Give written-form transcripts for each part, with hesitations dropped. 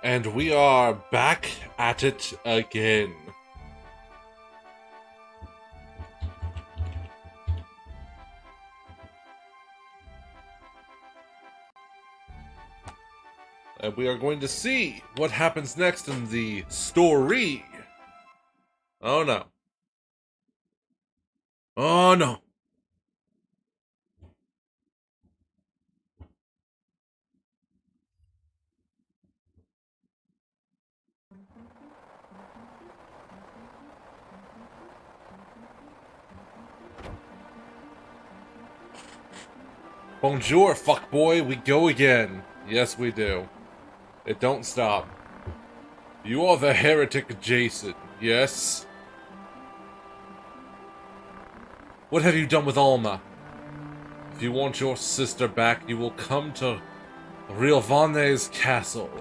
And we are back at it again. And we are going to see what happens next in the story. Oh no. Oh no. Bonjour, fuckboy. We go again. Yes, we do. It don't stop. You are the heretic Jason, yes? What have you done with Alma? If you want your sister back, you will come to Rilvane's castle.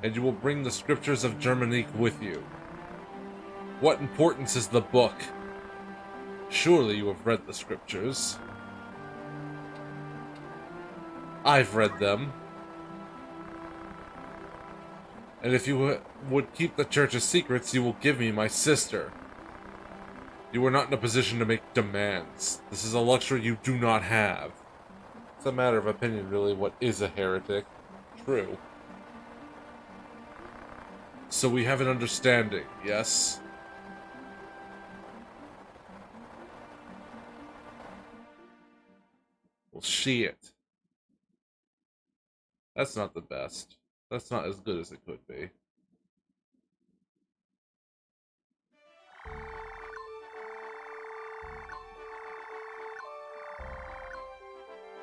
And you will bring the scriptures of Germanique with you. What importance is the book? Surely you have read the scriptures. I've read them. And if you would keep the church's secrets, you will give me my sister. You are not in a position to make demands. This is a luxury you do not have. It's a matter of opinion, really, what is a heretic. True. So we have an understanding, yes? Well, shit. That's not the best. That's not as good as it could be.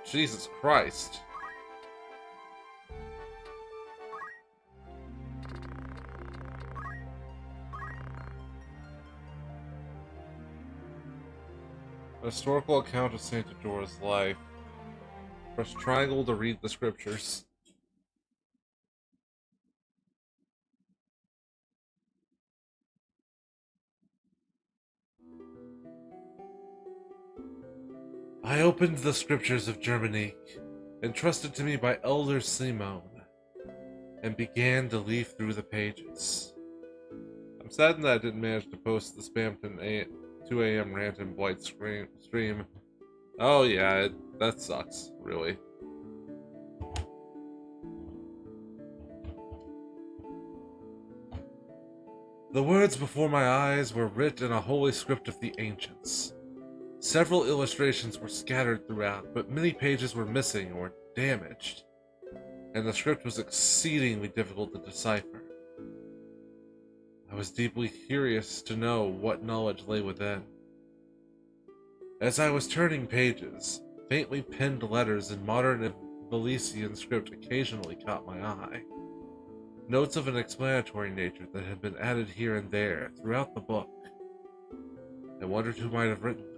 Jesus Christ. A historical account of Saint Adora's life. Press triangle to read the scriptures. I opened the scriptures of Germanique, entrusted to me by Elder Simone, and began to leaf through the pages. I'm saddened that I didn't manage to post the Spamton 2 a.m. rant and blight stream. Oh yeah, that sucks, really. The words before my eyes were writ in a holy script of the ancients. Several illustrations were scattered throughout, but many pages were missing or damaged, and the script was exceedingly difficult to decipher. I was deeply curious to know what knowledge lay within. As I was turning pages, faintly penned letters in modern Valesian script occasionally caught my eye. Notes of an explanatory nature that had been added here and there throughout the book. I wondered who might have written them.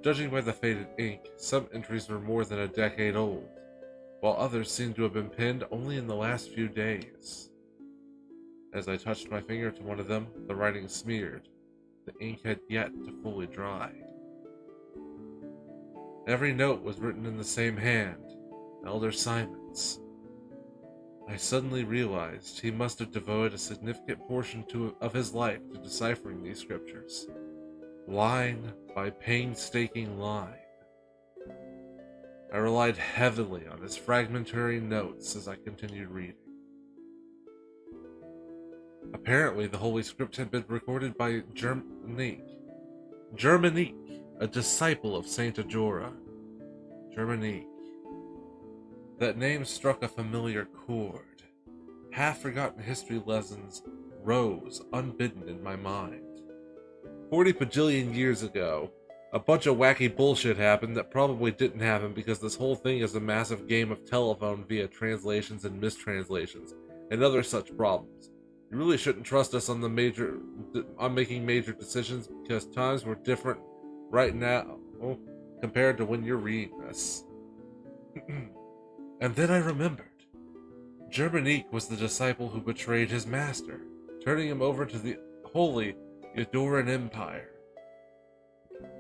Judging by the faded ink, some entries were more than a decade old, while others seemed to have been penned only in the last few days. As I touched my finger to one of them, the writing smeared. The ink had yet to fully dry. Every note was written in the same hand, Elder Simon's. I suddenly realized he must have devoted a significant portion of his life to deciphering these scriptures, line by painstaking line. I relied heavily on his fragmentary notes as I continued reading. Apparently, the Holy Script had been recorded by Germanique, a disciple of Saint Adora. Germanique. That name struck a familiar chord. Half-forgotten history lessons rose unbidden in my mind. 40 bajillion years ago, a bunch of wacky bullshit happened that probably didn't happen because this whole thing is a massive game of telephone via translations and mistranslations, and other such problems. You really shouldn't trust us on making major decisions because times were different right now compared to when you're reading this. And then I remembered. Germanique was the disciple who betrayed his master, turning him over to the holy Edoran Empire.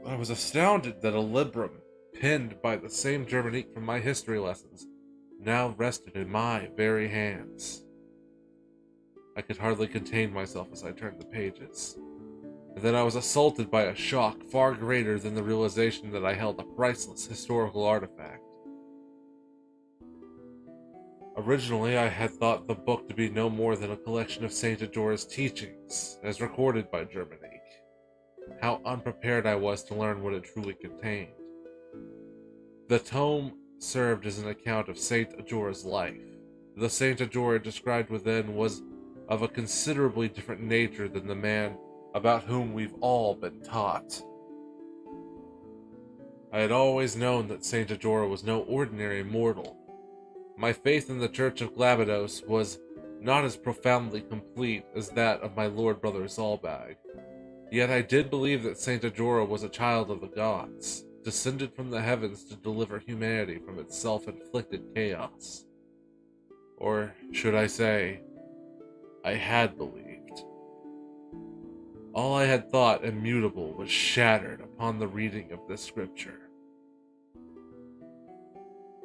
I was astounded that a librum, penned by the same Germanique from my history lessons, now rested in my very hands. I could hardly contain myself as I turned the pages. And then I was assaulted by a shock far greater than the realization that I held a priceless historical artifact. Originally, I had thought the book to be no more than a collection of Saint Ajora's teachings, as recorded by Germanique. How unprepared I was to learn what it truly contained. The tome served as an account of Saint Ajora's life. The Saint Ajora described within was of a considerably different nature than the man about whom we've all been taught. I had always known that Saint Ajora was no ordinary mortal. My faith in the Church of Glabados was not as profoundly complete as that of my lord brother Zalbag. Yet I did believe that Saint Ajora was a child of the gods, descended from the heavens to deliver humanity from its self-inflicted chaos. Or should I say, I had believed. All I had thought immutable was shattered upon the reading of this scripture.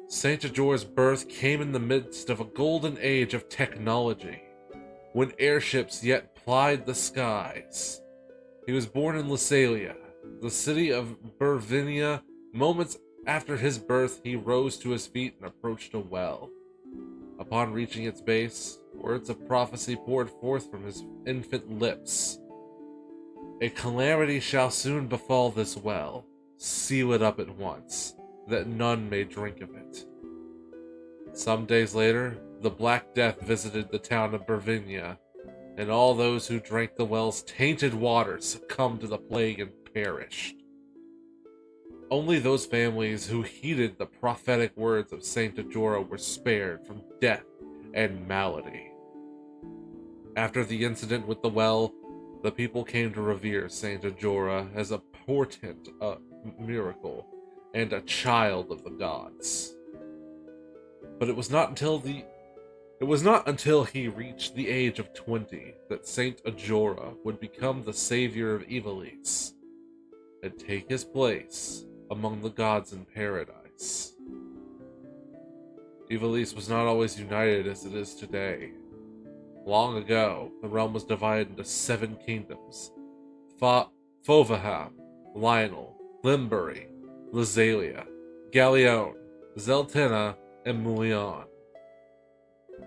Saint Ajora's birth came in the midst of a golden age of technology, when airships yet plied the skies. He was born in Lysalia, the city of Burvinia. Moments after his birth, he rose to his feet and approached a well. Upon reaching its base, words of prophecy poured forth from his infant lips. A calamity shall soon befall this well. Seal it up at once, that none may drink of it. Some days later, the Black Death visited the town of Burvinia, and all those who drank the well's tainted water succumbed to the plague and perished. Only those families who heeded the prophetic words of Saint Ajora were spared from death and malady. After the incident with the well, the people came to revere Saint Ajora as a portent, a miracle, and a child of the gods. But it was not until he reached the age of 20 that Saint Ajora would become the savior of Ivalice and take his place among the gods in paradise. Ivalice was not always united as it is today. Long ago, the realm was divided into 7 kingdoms: Fovaham, Lionel, Limbury, Lysalia, Gallione, Zeltina, and Mulion.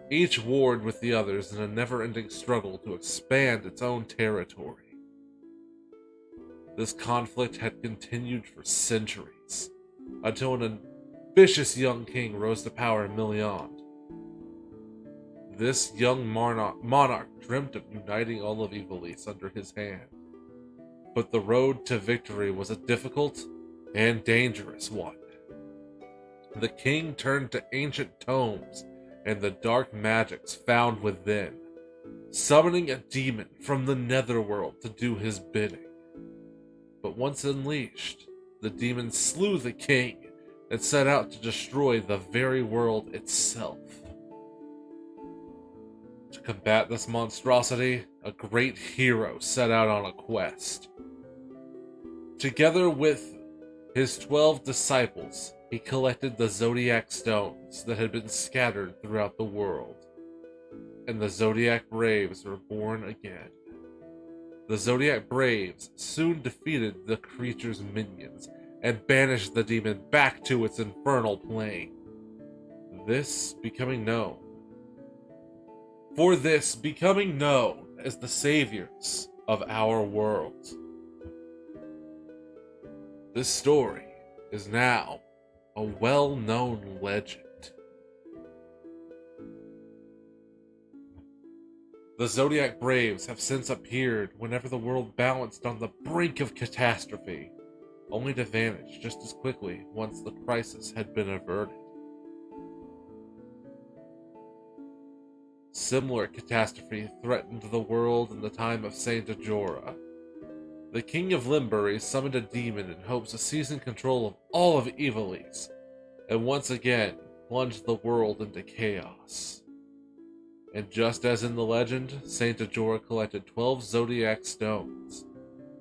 Each warred with the others in a never-ending struggle to expand its own territory. This conflict had continued for centuries, until an ambitious young king rose to power in Milion. This young monarch dreamt of uniting all of Ivalice under his hand, but the road to victory was a difficult and dangerous one. The king turned to ancient tomes and the dark magics found within, summoning a demon from the netherworld to do his bidding. But once unleashed, the demon slew the king and set out to destroy the very world itself. To combat this monstrosity, a great hero set out on a quest. Together with his 12 disciples, he collected the Zodiac Stones that had been scattered throughout the world, and the Zodiac Braves were born again. The Zodiac Braves soon defeated the creature's minions and banished the demon back to its infernal plane. This becoming known as the saviors of our world. This story is now a well-known legend. The Zodiac Braves have since appeared whenever the world balanced on the brink of catastrophe, only to vanish just as quickly once the crisis had been averted. Similar catastrophe threatened the world in the time of Saint Ajora. The king of Limbury summoned a demon in hopes of seizing control of all of Ivalice, and once again plunged the world into chaos. And just as in the legend, Saint Ajora collected 12 Zodiac Stones,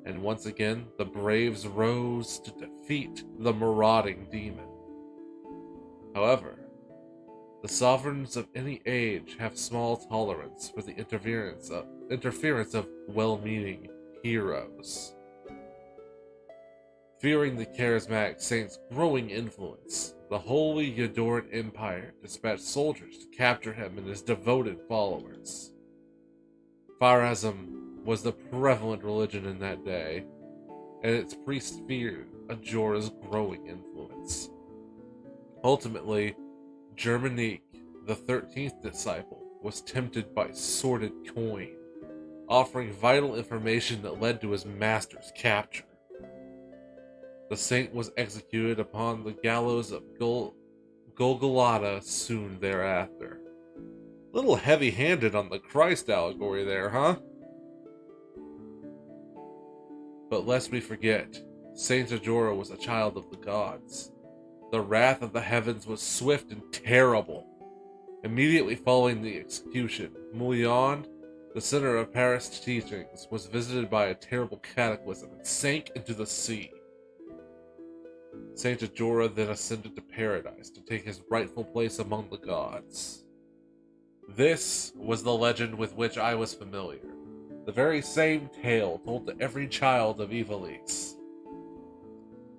and once again the Braves rose to defeat the marauding demon. However, The sovereigns of any age have small tolerance for the interference of well-meaning heroes. Fearing the charismatic saint's growing influence, the Holy Edoran Empire dispatched soldiers to capture him and his devoted followers. Pharism was the prevalent religion in that day, and its priests feared Ajora's growing influence. Ultimately, Germanique, the 13th disciple, was tempted by sordid coin, offering vital information that led to his master's capture. The saint was executed upon the gallows of Golgotha soon thereafter. Little heavy-handed on the Christ allegory there, huh? But lest we forget, Saint Ajora was a child of the gods. The wrath of the heavens was swift and terrible. Immediately following the execution, Mouillon, the center of Paris teachings, was visited by a terrible cataclysm and sank into the sea. Saint Ajora then ascended to paradise to take his rightful place among the gods. This was the legend with which I was familiar, the very same tale told to every child of Ivalice.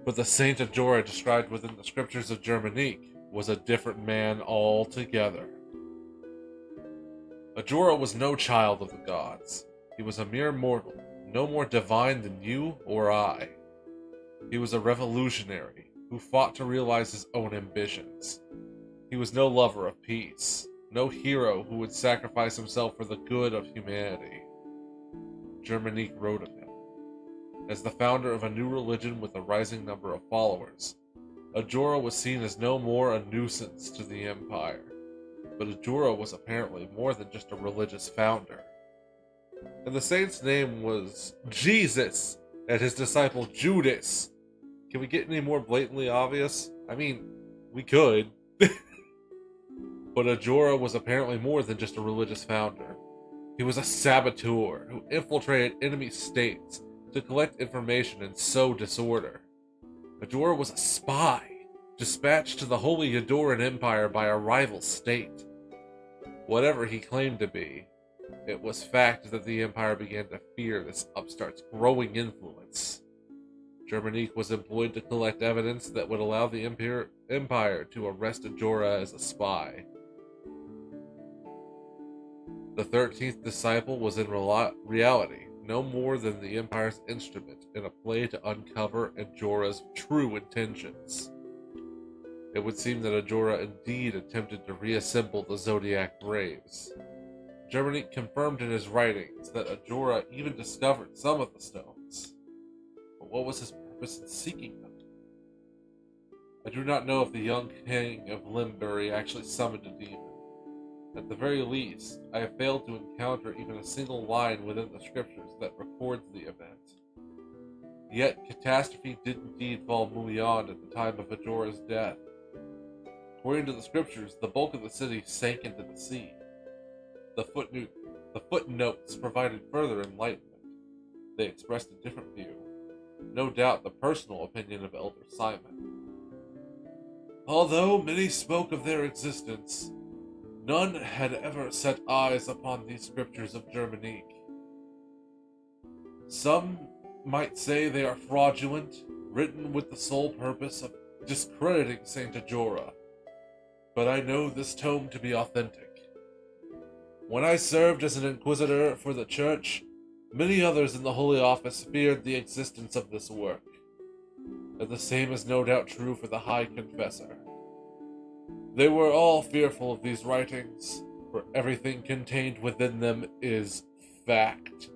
But the Saint Ajora described within the scriptures of Germanique was a different man altogether. Ajora was no child of the gods. He was a mere mortal, no more divine than you or I. He was a revolutionary who fought to realize his own ambitions. He was no lover of peace, no hero who would sacrifice himself for the good of humanity. Germanique wrote of him. As the founder of a new religion with a rising number of followers, Ajora was seen as no more a nuisance to the empire, but Ajora was apparently more than just a religious founder. And the saint's name was Jesus, and his disciple Judas. Can we get any more blatantly obvious? I mean, we could. But Ajora was apparently more than just a religious founder. He was a saboteur who infiltrated enemy states to collect information and sow disorder. Ajora was a spy, dispatched to the Holy Edoran Empire by a rival state. Whatever he claimed to be, it was fact that the Empire began to fear this upstart's growing influence. Germanique was employed to collect evidence that would allow the Empire to arrest Ajora as a spy. The 13th disciple was in reality no more than the Empire's instrument in a play to uncover Ajora's true intentions. It would seem that Ajora indeed attempted to reassemble the Zodiac Braves. Germanique confirmed in his writings that Ajora even discovered some of the stones. But what was his purpose in seeking them? I do not know if the young king of Limbury actually summoned a demon. At the very least, I have failed to encounter even a single line within the scriptures that records the event. Yet, catastrophe did indeed fall Mouillon at the time of Ajora's death. According to the scriptures, the bulk of the city sank into the sea. The footnotes provided further enlightenment. They expressed a different view. No doubt the personal opinion of Elder Simon. Although many spoke of their existence, none had ever set eyes upon these scriptures of Germanique. Some might say they are fraudulent, written with the sole purpose of discrediting Saint Ajora, but I know this tome to be authentic. When I served as an inquisitor for the church, many others in the Holy Office feared the existence of this work, and the same is no doubt true for the High Confessor. They were all fearful of these writings, for everything contained within them is fact.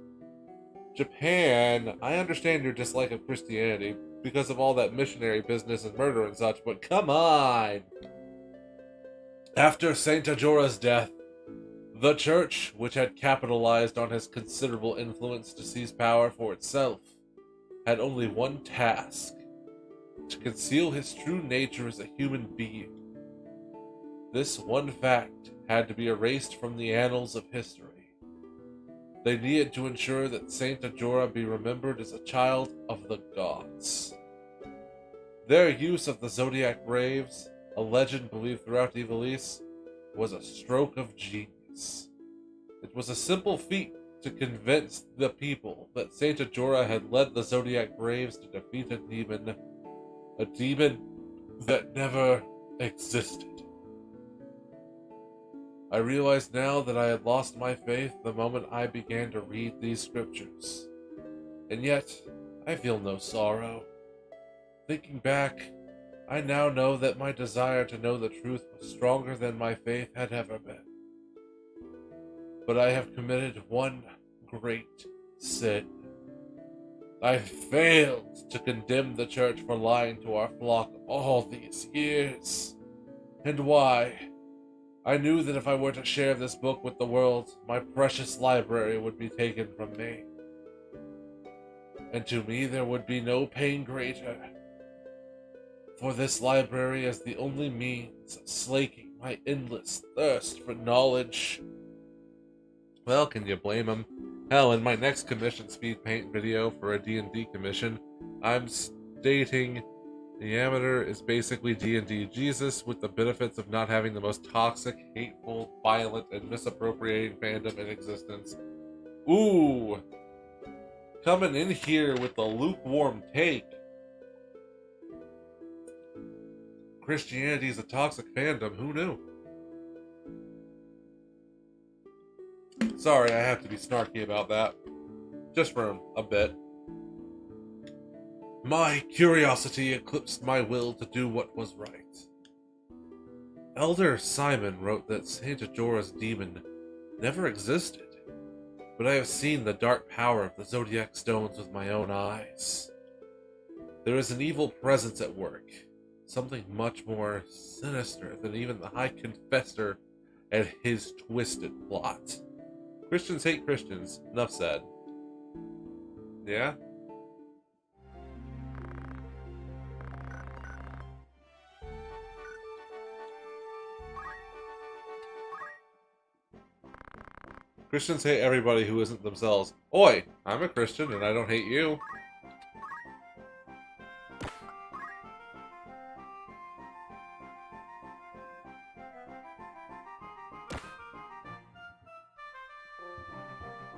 Japan, I understand your dislike of Christianity because of all that missionary business and murder and such, but come on! After Saint Ajora's death, the church, which had capitalized on his considerable influence to seize power for itself, had only one task: to conceal his true nature as a human being. This one fact had to be erased from the annals of history. They needed to ensure that Saint Ajora be remembered as a child of the gods. Their use of the Zodiac Braves, a legend believed throughout Ivalice, was a stroke of genius. It was a simple feat to convince the people that Saint Ajora had led the Zodiac Braves to defeat a demon that never existed. I realized now that I had lost my faith the moment I began to read these scriptures. And yet, I feel no sorrow. Thinking back, I now know that my desire to know the truth was stronger than my faith had ever been. But I have committed one great sin. I failed to condemn the church for lying to our flock all these years. And why? I knew that if I were to share this book with the world, my precious library would be taken from me. And to me there would be no pain greater. For this library is the only means of slaking my endless thirst for knowledge. Well, can you blame him? Hell, in my next commission speed paint video for a D&D commission, I'm stating the Amateur is basically D&D Jesus with the benefits of not having the most toxic, hateful, violent, and misappropriating fandom in existence. Ooh! Coming in here with the lukewarm take. Christianity is a toxic fandom, who knew? Sorry, I have to be snarky about that. Just for a bit. My curiosity eclipsed my will to do what was right. Elder Simon wrote that Saint Ajora's demon never existed, but I have seen the dark power of the Zodiac Stones with my own eyes. There is an evil presence at work, something much more sinister than even the High Confessor and his twisted plot. Christians hate Christians, enough said. Yeah? Christians hate everybody who isn't themselves. Oi! I'm a Christian and I don't hate you.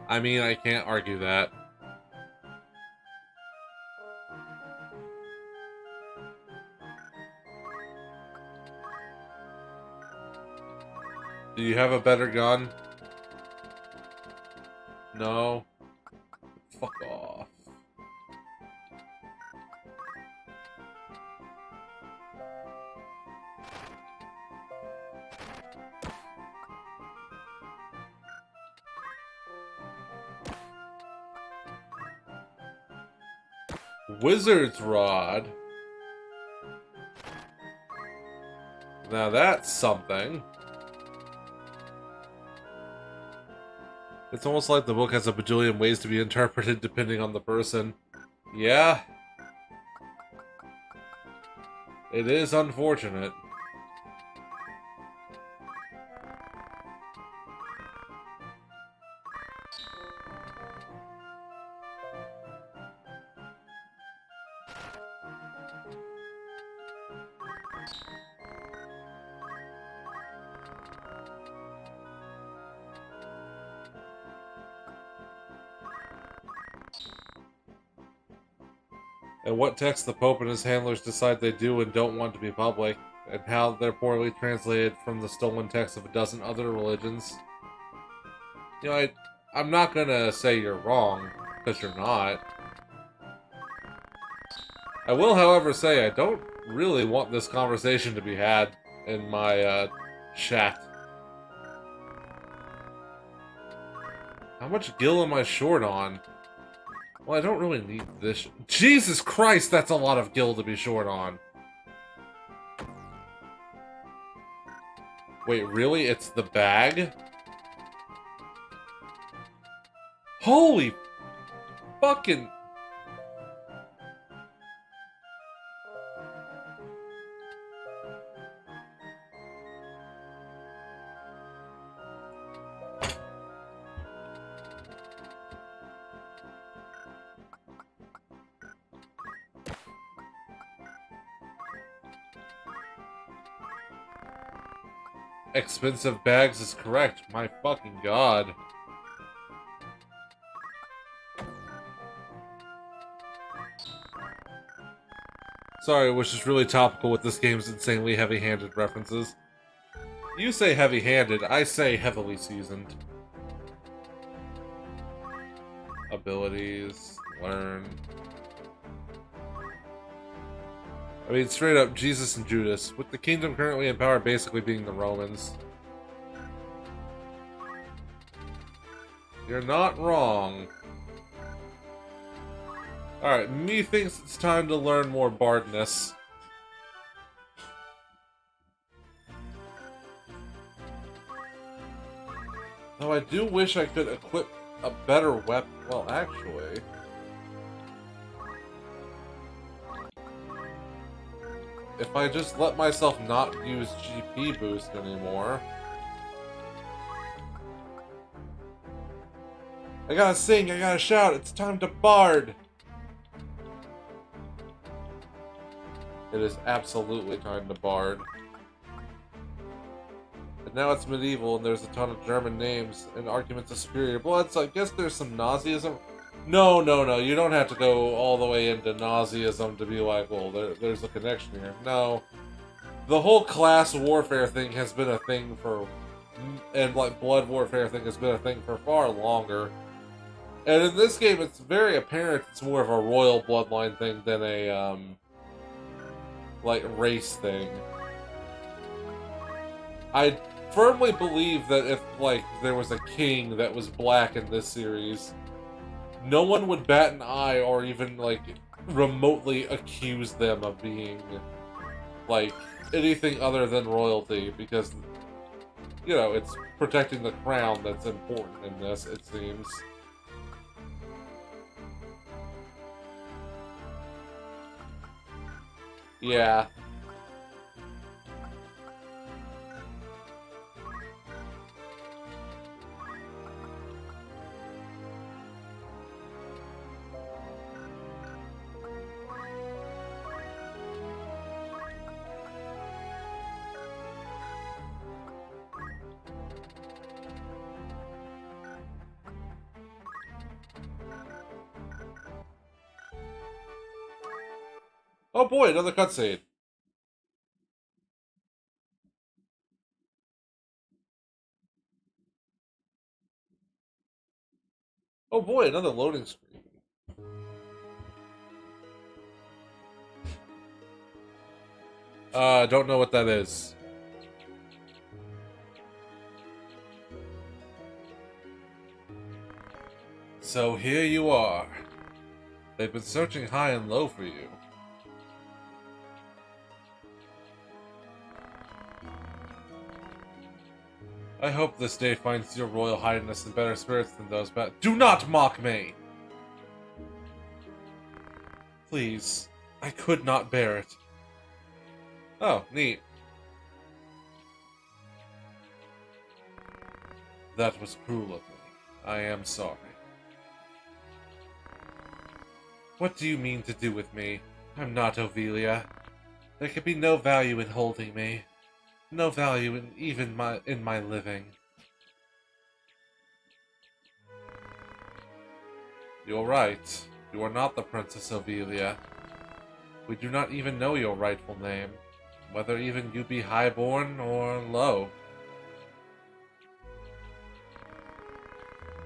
I mean, I can't argue that. Do you have a better gun? No. Fuck off. Wizard's Rod. Now that's something. It's almost like the book has a bajillion ways to be interpreted depending on the person. Yeah. It is unfortunate. And what texts the Pope and his handlers decide they do and don't want to be public, and how they're poorly translated from the stolen texts of a dozen other religions. You know, I'm not gonna say you're wrong, because you're not. I will, however, say I don't really want this conversation to be had in my, chat. How much gil am I short on? Well, I don't really need this. Jesus Christ, that's a lot of gil to be short on. Wait, really? It's the bag? Holy fucking... expensive bags is correct. My fucking god. Sorry, it was just really topical with this game's insanely heavy-handed references. You say heavy-handed, I say heavily seasoned. Abilities, learn. I mean, straight up, Jesus and Judas, with the kingdom currently in power basically being the Romans. You're not wrong. Alright, methinks it's time to learn more bardness. Though I do wish I could equip a better weapon. Well, actually... if I just let myself not use GP boost anymore... I gotta sing, I gotta shout, it's time to bard! It is absolutely time to bard. And now it's medieval and there's a ton of German names and arguments of superior blood, so I guess there's some Nazism. No, you don't have to go all the way into Nazism to be like, well, there's a connection here. No. The whole class warfare thing has been a thing for... and, like, blood warfare thing has been a thing for far longer. And in this game, it's very apparent it's more of a royal bloodline thing than a, like, race thing. I firmly believe that if, like, there was a king that was black in this series, no one would bat an eye or even, like, remotely accuse them of being, like, anything other than royalty, because, you know, it's protecting the crown that's important in this, it seems. Yeah. Oh boy, another cutscene. Oh boy, another loading screen. Don't know what that is. So here you are. They've been searching high and low for you. I hope this day finds your royal highness in better spirits than those, but do not mock me! Please, I could not bear it. Oh, neat. That was cruel of me. I am sorry. What do you mean to do with me? I'm not Ophelia. There can be no value in holding me. No value in even my living. You're right. You are not the Princess Ophelia. We do not even know your rightful name, whether even you be highborn or low.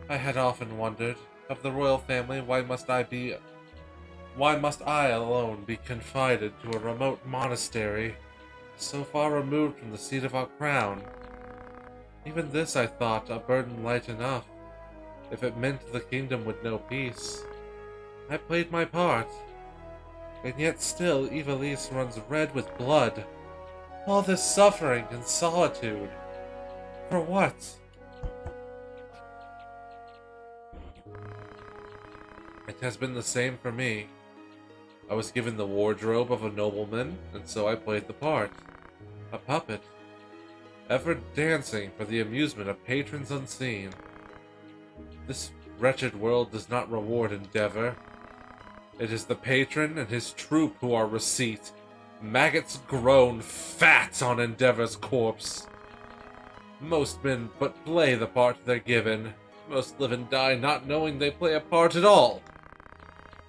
I had often wondered, of the royal family, why must I alone be confided to a remote monastery, so far removed from the seat of our crown? Even this, I thought, a burden light enough, if it meant the kingdom would know peace. I played my part, and yet still Ivalice runs red with blood. All this suffering and solitude. For what? It has been the same for me. I was given the wardrobe of a nobleman, and so I played the part. A puppet. Ever dancing for the amusement of patrons unseen. This wretched world does not reward endeavor. It is the patron and his troop who are receipt. Maggots groan fat on Endeavor's corpse. Most men but play the part they're given. Most live and die not knowing they play a part at all.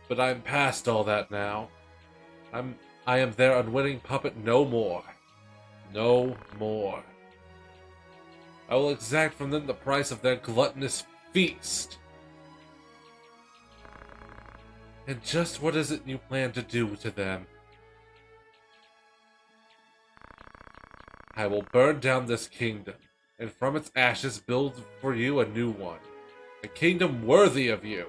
But I'm past all that now. I am their unwitting puppet no more. No more. I will exact from them the price of their gluttonous feast. And just what is it you plan to do to them? I will burn down this kingdom, and from its ashes build for you a new one. A kingdom worthy of you.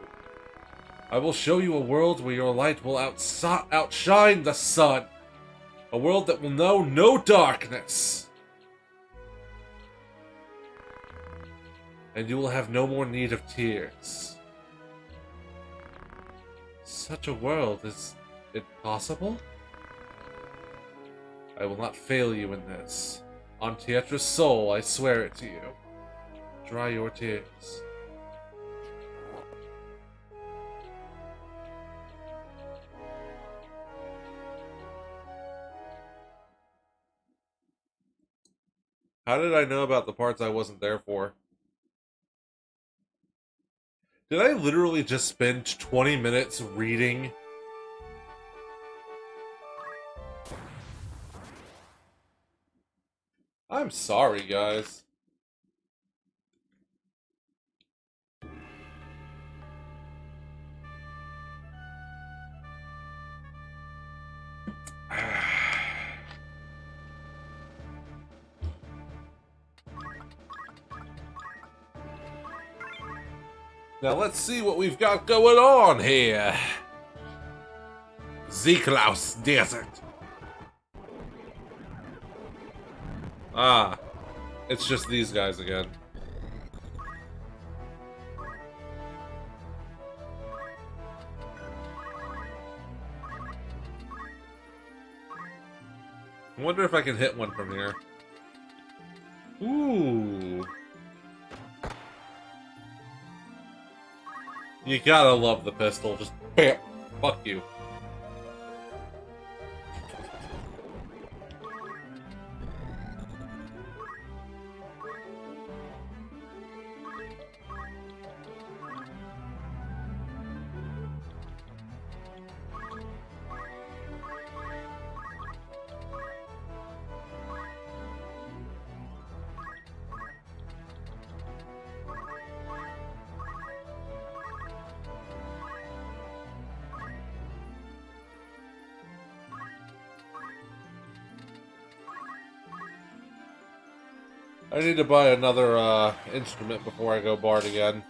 I will show you a world where your light will outshine the sun. A world that will know no darkness. And you will have no more need of tears. Such a world, is it possible? I will not fail you in this. On Tietra's soul, I swear it to you. Dry your tears. How did I know about the parts I wasn't there for? Did I literally just spend 20 minutes reading? I'm sorry, guys. Now let's see what we've got going on here. Zeklaus Desert. Ah, it's just these guys again. I wonder if I can hit one from here. Ooh. You gotta love the pistol. Just bam. Fuck you. I need to buy another instrument before I go bard again.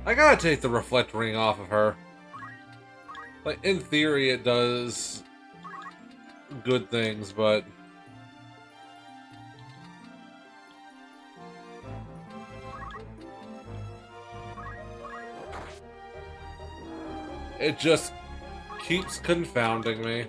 I gotta take the reflect ring off of her. Like, in theory it does good things, but it just keeps confounding me.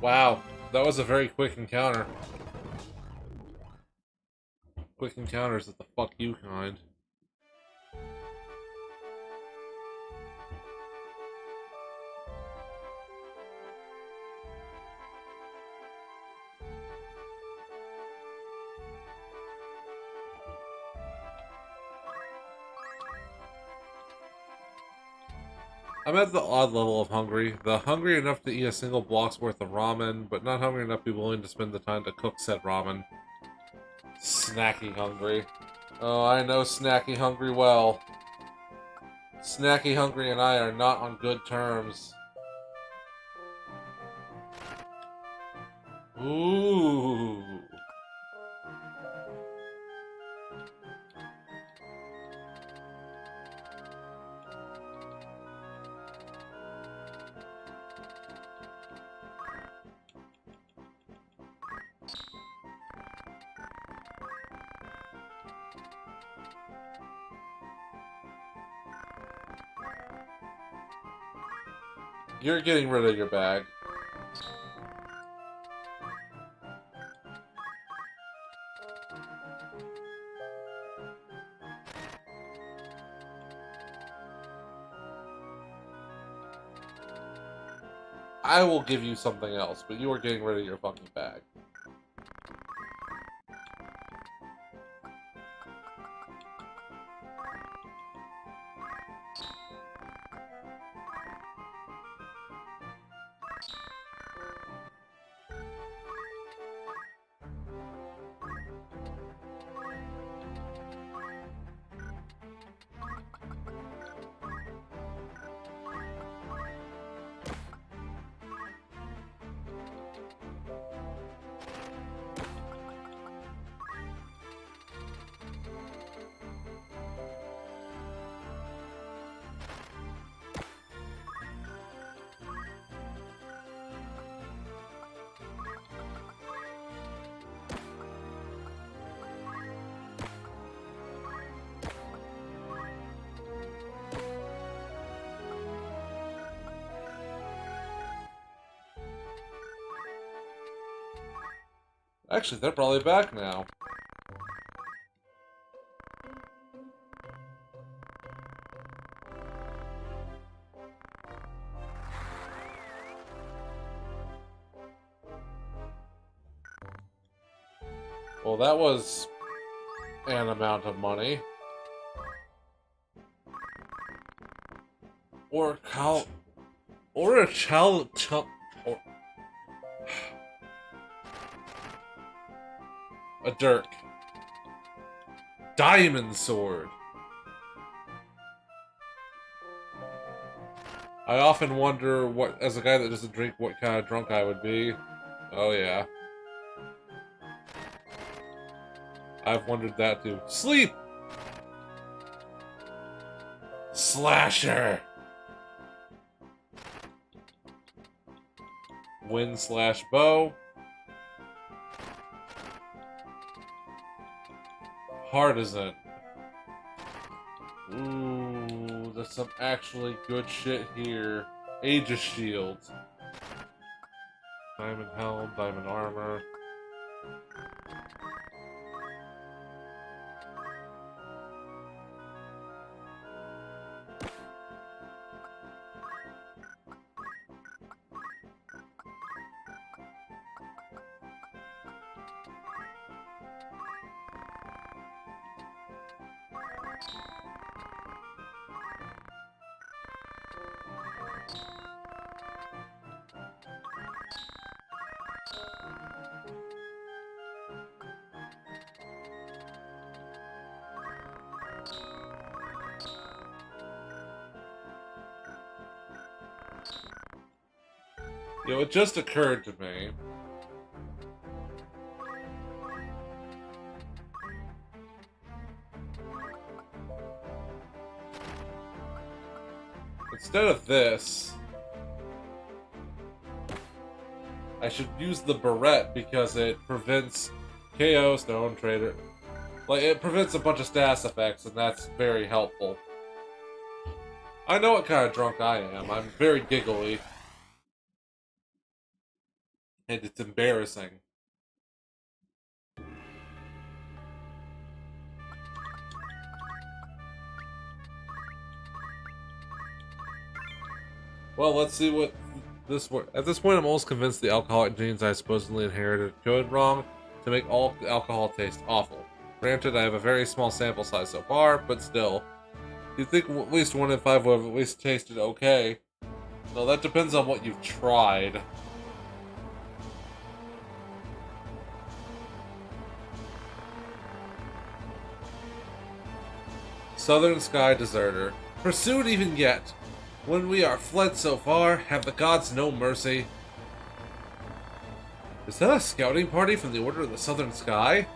Wow, that was a very quick encounter. Quick encounters of the fuck you kind. I'm at the odd level of hungry. The hungry enough to eat a single block's worth of ramen, but not hungry enough to be willing to spend the time to cook said ramen. Snacky hungry. Oh, I know Snacky hungry well. Snacky hungry and I are not on good terms. Ooh. You're getting rid of your bag. I will give you something else, but you are getting rid of your fucking bag. Actually, they're probably back now. Well, that was an amount of money. Or a child, or a dirk. Diamond sword. I often wonder what, as a guy that doesn't drink, what kind of drunk I would be. Oh yeah. I've wondered that too. Sleep! Slasher! Wind slash bow. Partisan. Ooh, there's some actually good shit here. Aegis shield. Diamond helm, diamond armor. You know, it just occurred to me. Instead of this, I should use the barrette because it prevents KO, Stone Trader. Like, it prevents a bunch of status effects, and that's very helpful. I know what kind of drunk I am. I'm very giggly. And it's embarrassing. Well, let's see what this works. At this point, I'm almost convinced the alcoholic genes I supposedly inherited code wrong to make all alcohol taste awful. Granted, I have a very small sample size so far, but still. You'd think at least 1 in 5 would have at least tasted okay. No, that depends on what you've tried. Southern Sky Deserter. Pursued even yet. When we are fled so far, have the gods no mercy? Is that a scouting party from the Order of the Southern Sky?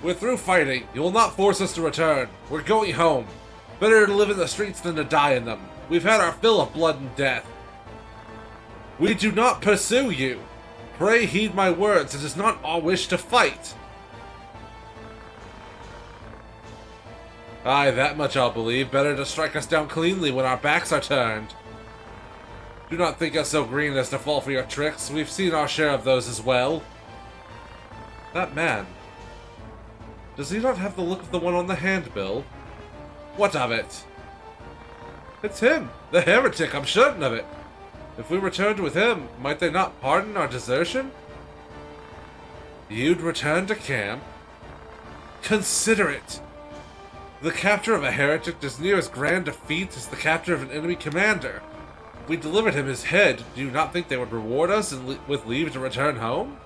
We're through fighting. You will not force us to return. We're going home. Better to live in the streets than to die in them. We've had our fill of blood and death. We do not pursue you. Pray heed my words. It is not our wish to fight. Aye, that much I'll believe. Better to strike us down cleanly when our backs are turned. Do not think us so green as to fall for your tricks. We've seen our share of those as well. That man. Does he not have the look of the one on the handbill? What of it? It's him, the heretic, I'm certain of it. If we returned with him, might they not pardon our desertion? You'd return to camp? Consider it! The capture of a heretic is near as grand a feat as the capture of an enemy commander. If we delivered him his head, do you not think they would reward us with leave to return home?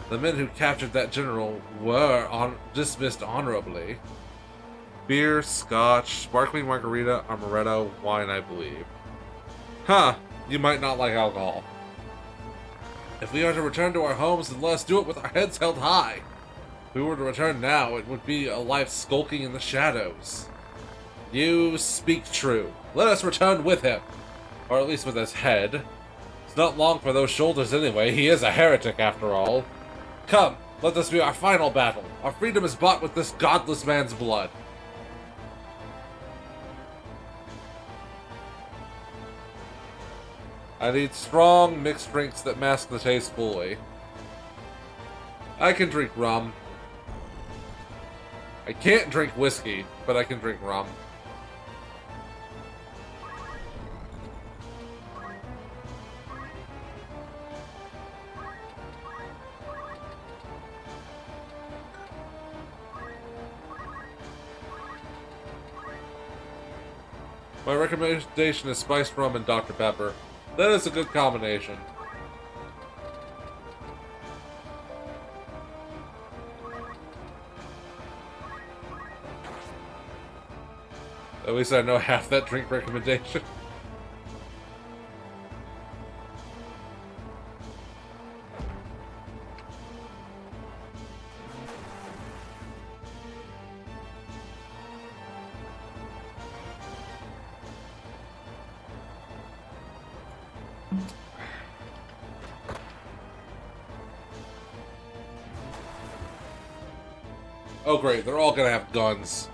The men who captured that general were dismissed honorably. Beer, scotch, sparkling margarita, amaretto, wine, I believe. Huh, you might not like alcohol. If we are to return to our homes, then let us do it with our heads held high. If we were to return now, it would be a life skulking in the shadows. You speak true. Let us return with him. Or at least with his head. It's not long for those shoulders anyway. He is a heretic after all. Come, let this be our final battle. Our freedom is bought with this godless man's blood. I need strong, mixed drinks that mask the taste fully. I can drink rum. I can't drink whiskey, but I can drink rum. My recommendation is spiced rum and Dr. Pepper. That is a good combination. At least I know half that drink recommendation. Oh great, they're all gonna have guns.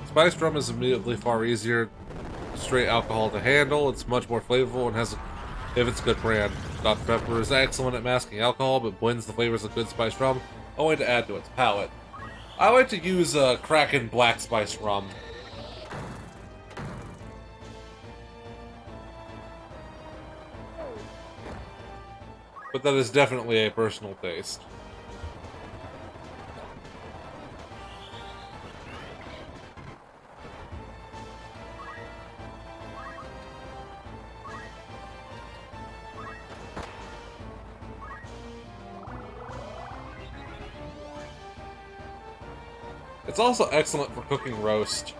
Spiced rum is immediately far easier straight alcohol to handle. It's much more flavorful and has, if it's a good brand. Dr. Pepper is excellent at masking alcohol, but blends the flavors of good spiced rum, only to add to its palate. I like to use Kraken Black Spice Rum. But that is definitely a personal taste. It's also excellent for cooking roast.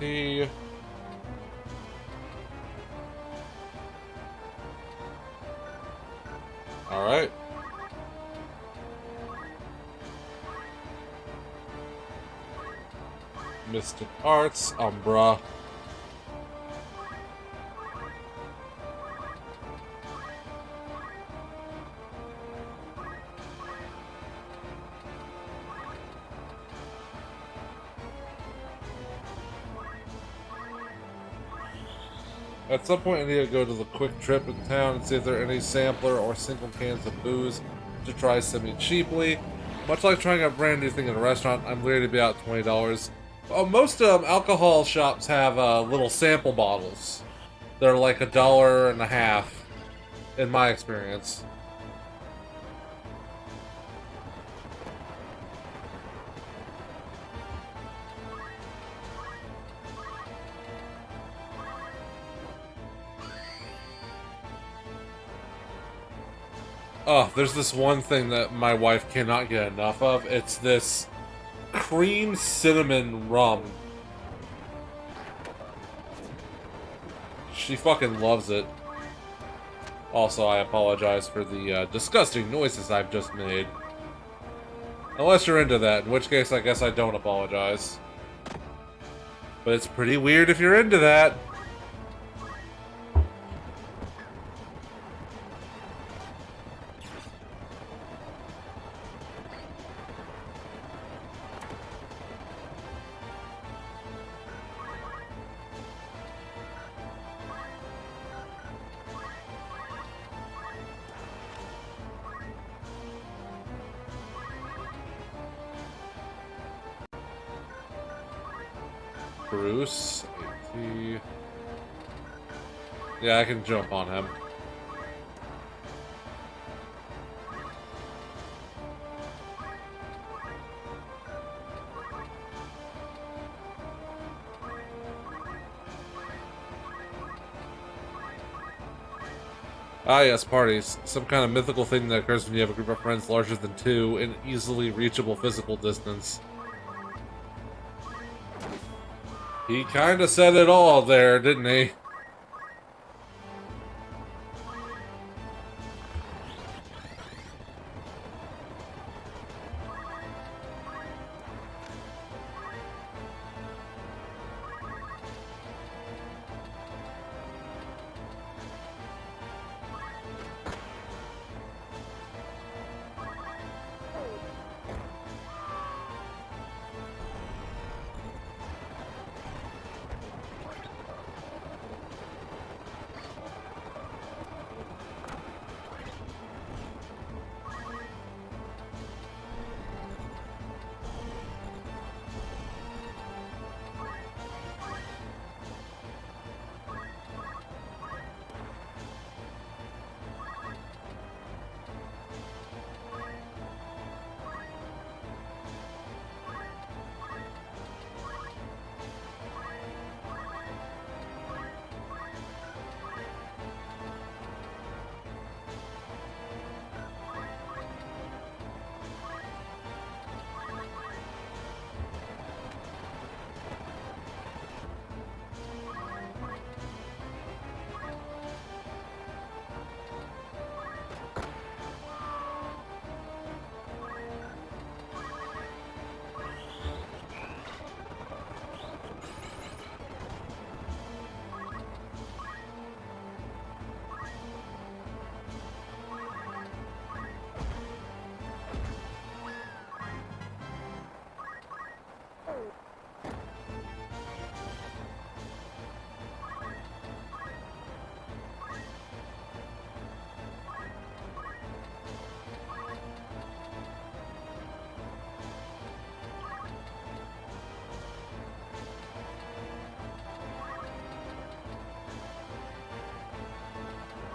AT. All right. Mystic Arts, Umbra. At some point, I need to go to the quick trip in town and see if there are any sampler or single cans of booze to try semi-cheaply. Much like trying a brand new thing in a restaurant, I'm ready to be out $20. Most alcohol shops have little sample bottles. They're like $1.50, in my experience. Oh, there's this one thing that my wife cannot get enough of. It's this cream cinnamon rum. She fucking loves it. Also, I apologize for the disgusting noises I've just made. Unless you're into that, in which case I guess I don't apologize. But it's pretty weird if you're into that. Bruce, AT. Yeah, I can jump on him. Ah yes, parties. Some kind of mythical thing that occurs when you have a group of friends larger than 2 in easily reachable physical distance. He kinda said it all there, didn't he?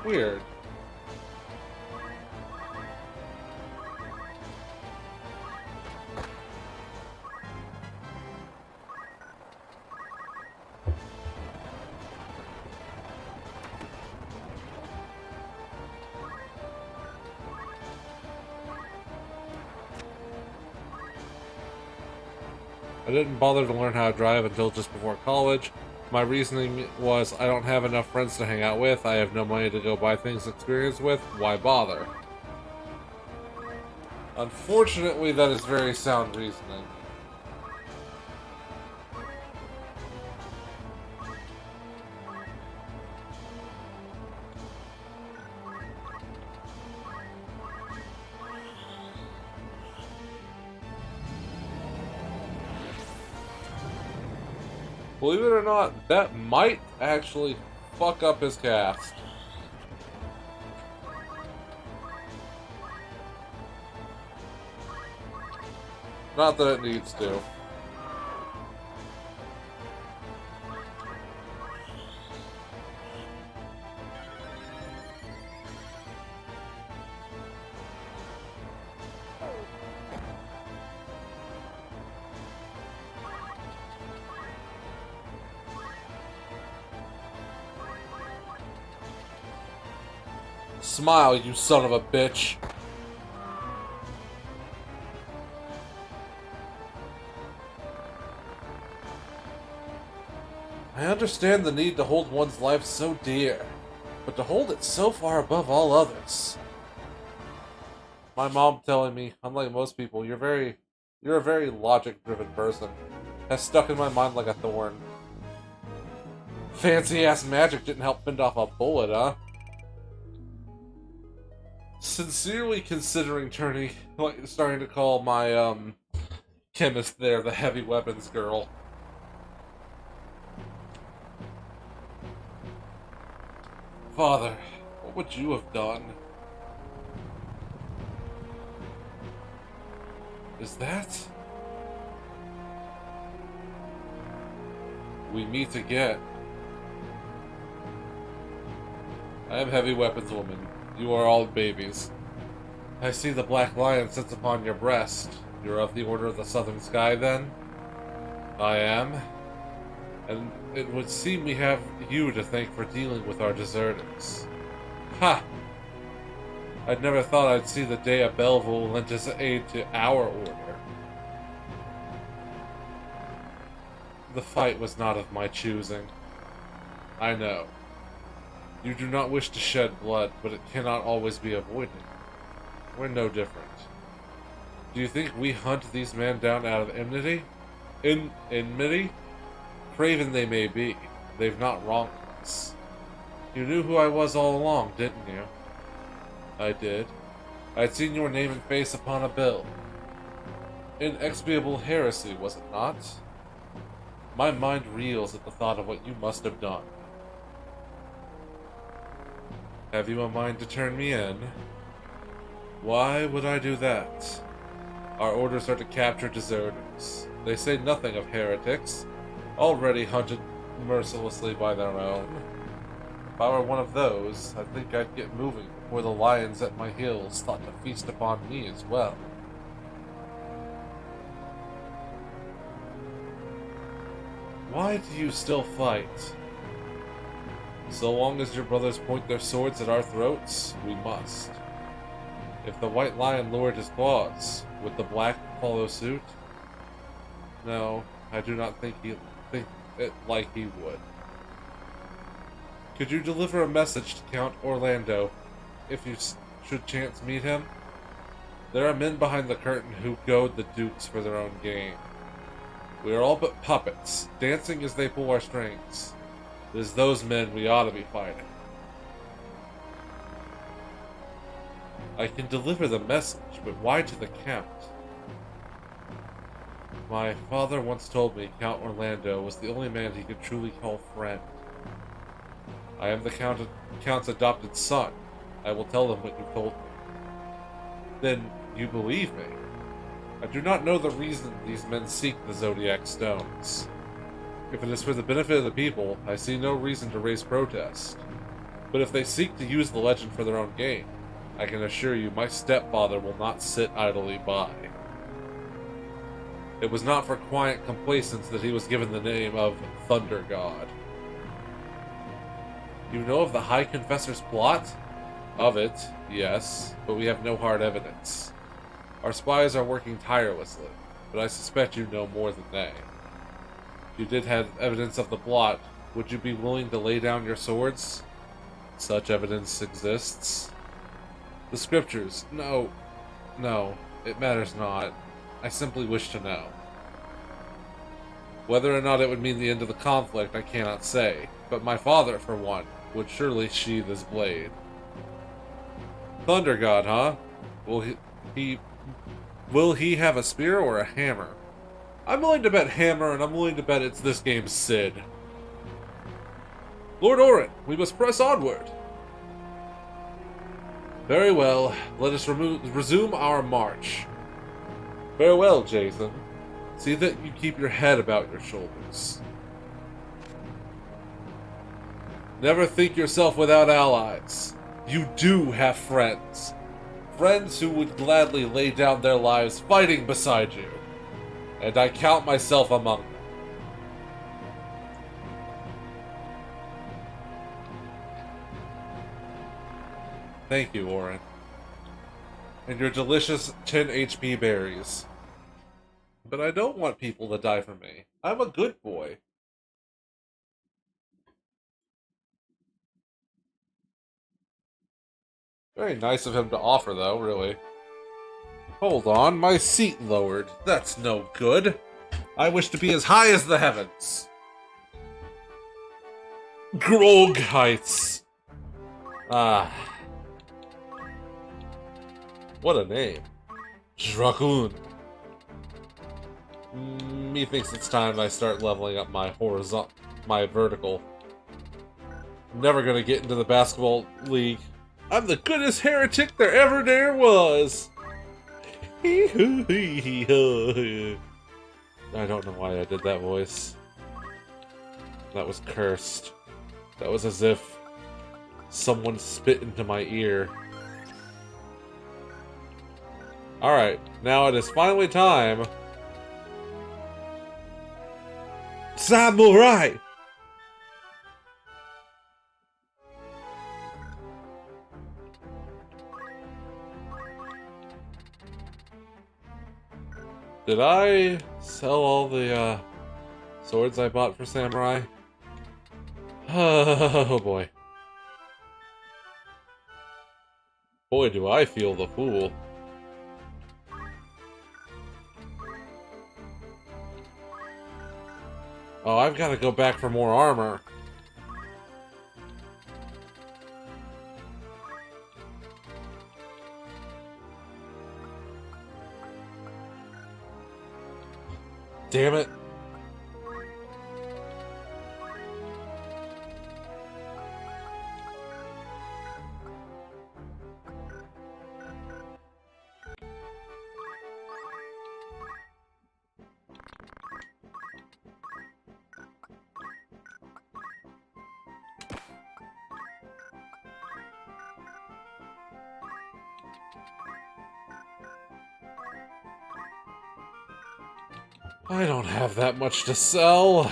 Weird. I didn't bother to learn how to drive until just before college. My reasoning was I don't have enough friends to hang out with, I have no money to go buy things to experience with, why bother? Unfortunately, that is very sound reasoning. Believe it or not, that might actually fuck up his cast. Not that it needs to. Smile, you son of a bitch. I understand the need to hold one's life so dear, but to hold it so far above all others. My mom telling me, unlike most people, you're a very logic-driven person, has stuck in my mind like a thorn. Fancy-ass magic didn't help fend off a bullet, huh? Sincerely considering starting to call my, chemist there the heavy weapons girl. Father, what would you have done? Is that? We meet again. I am heavy weapons woman. You are all babies. I see the black lion sits upon your breast. You're of the Order of the Southern Sky, then? I am. And it would seem we have you to thank for dealing with our deserters. Ha! I'd never thought I'd see the day of Belleville lent his aid to our order. The fight was not of my choosing. I know. You do not wish to shed blood, but it cannot always be avoided. We're no different. Do you think we hunt these men down out of enmity? Enmity? Craven they may be, they've not wronged us. You knew who I was all along, didn't you? I did. I'd seen your name and face upon a bill. Inexpiable heresy, was it not? My mind reels at the thought of what you must have done. Have you a mind to turn me in? Why would I do that? Our orders are to capture deserters. They say nothing of heretics, already hunted mercilessly by their own. If I were one of those, I think I'd get moving before the lions at my heels thought to feast upon me as well. Why do you still fight? So long as your brothers point their swords at our throats, we must. If the white lion lowered his claws, would the black follow suit? No, I do not think it like he would. Could you deliver a message to Count Orlando, if you should chance meet him? There are men behind the curtain who goad the dukes for their own gain. We are all but puppets, dancing as they pull our strings. It is those men we ought to be fighting. I can deliver the message, but why to the Count? My father once told me Count Orlando was the only man he could truly call friend. I am the Count's adopted son. I will tell them what you told me. Then you believe me? I do not know the reason these men seek the Zodiac Stones. If it is for the benefit of the people, I see no reason to raise protest. But if they seek to use the legend for their own gain, I can assure you my stepfather will not sit idly by. It was not for quiet complacence that he was given the name of Thunder God. You know of the High Confessor's plot? Of it, yes, but we have no hard evidence. Our spies are working tirelessly, but I suspect you know more than they. If you did have evidence of the plot, would you be willing to lay down your swords? Such evidence exists. The scriptures, no, it matters not. I simply wish to know. Whether or not it would mean the end of the conflict, I cannot say, but my father, for one, would surely sheathe his blade. Thunder God, huh? Will he have a spear or a hammer? I'm willing to bet hammer, and I'm willing to bet it's this game's Sid. Lord Orin, we must press onward. Very well, let us resume our march. Farewell, Jason. See that you keep your head about your shoulders. Never think yourself without allies. You do have friends. Friends who would gladly lay down their lives fighting beside you. And I count myself among them. Thank you, Orin. And your delicious 10 HP berries. But I don't want people to die for me. I'm a good boy. Very nice of him to offer, though, really. Hold on, my seat lowered. That's no good. I wish to be as high as the heavens. Grog Heights. Ah. What a name. Dragoon. Methinks it's time I start leveling up my vertical. I'm never gonna get into the basketball league. I'm the goodest heretic there was. I don't know why I did that voice. That was cursed. That was as if someone spit into my ear. Alright, now it is finally time. Samurai! Did I sell all the swords I bought for Samurai? Oh boy. Boy, do I feel the fool. Oh, I've got to go back for more armor. Damn it. I don't have that much to sell.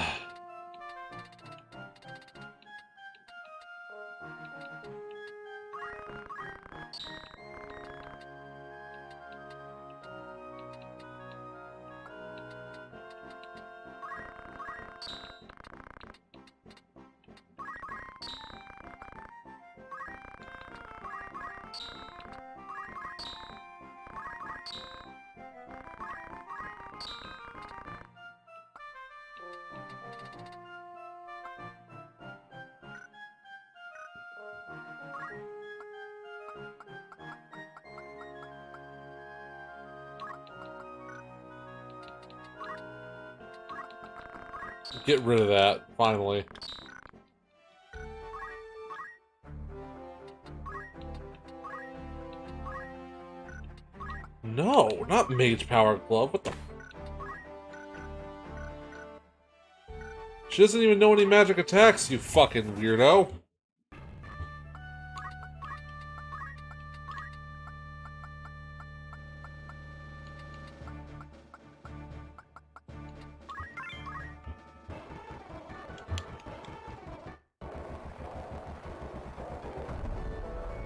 Get rid of that, finally. No, not Mage Power Glove, what the... She doesn't even know any magic attacks, you fucking weirdo.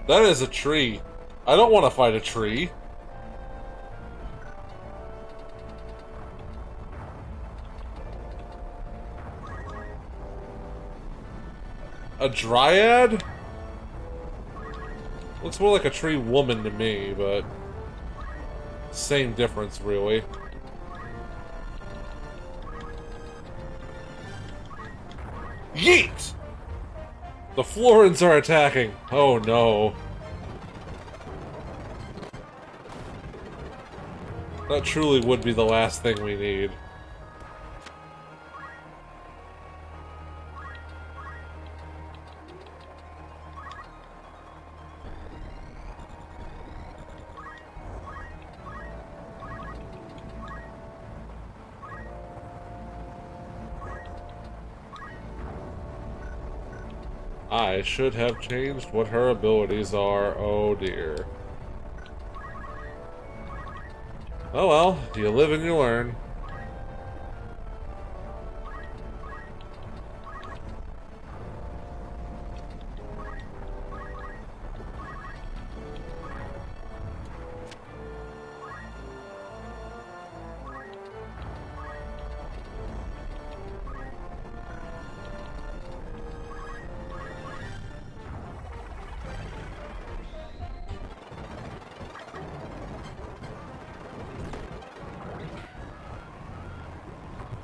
That is a tree. I don't want to fight a tree. A dryad? Looks more like a tree woman to me, but same difference, really. Yeet! The Florins are attacking. Oh no. That truly would be the last thing we need. I should have changed what her abilities are. Oh dear. Oh well, you live and you learn.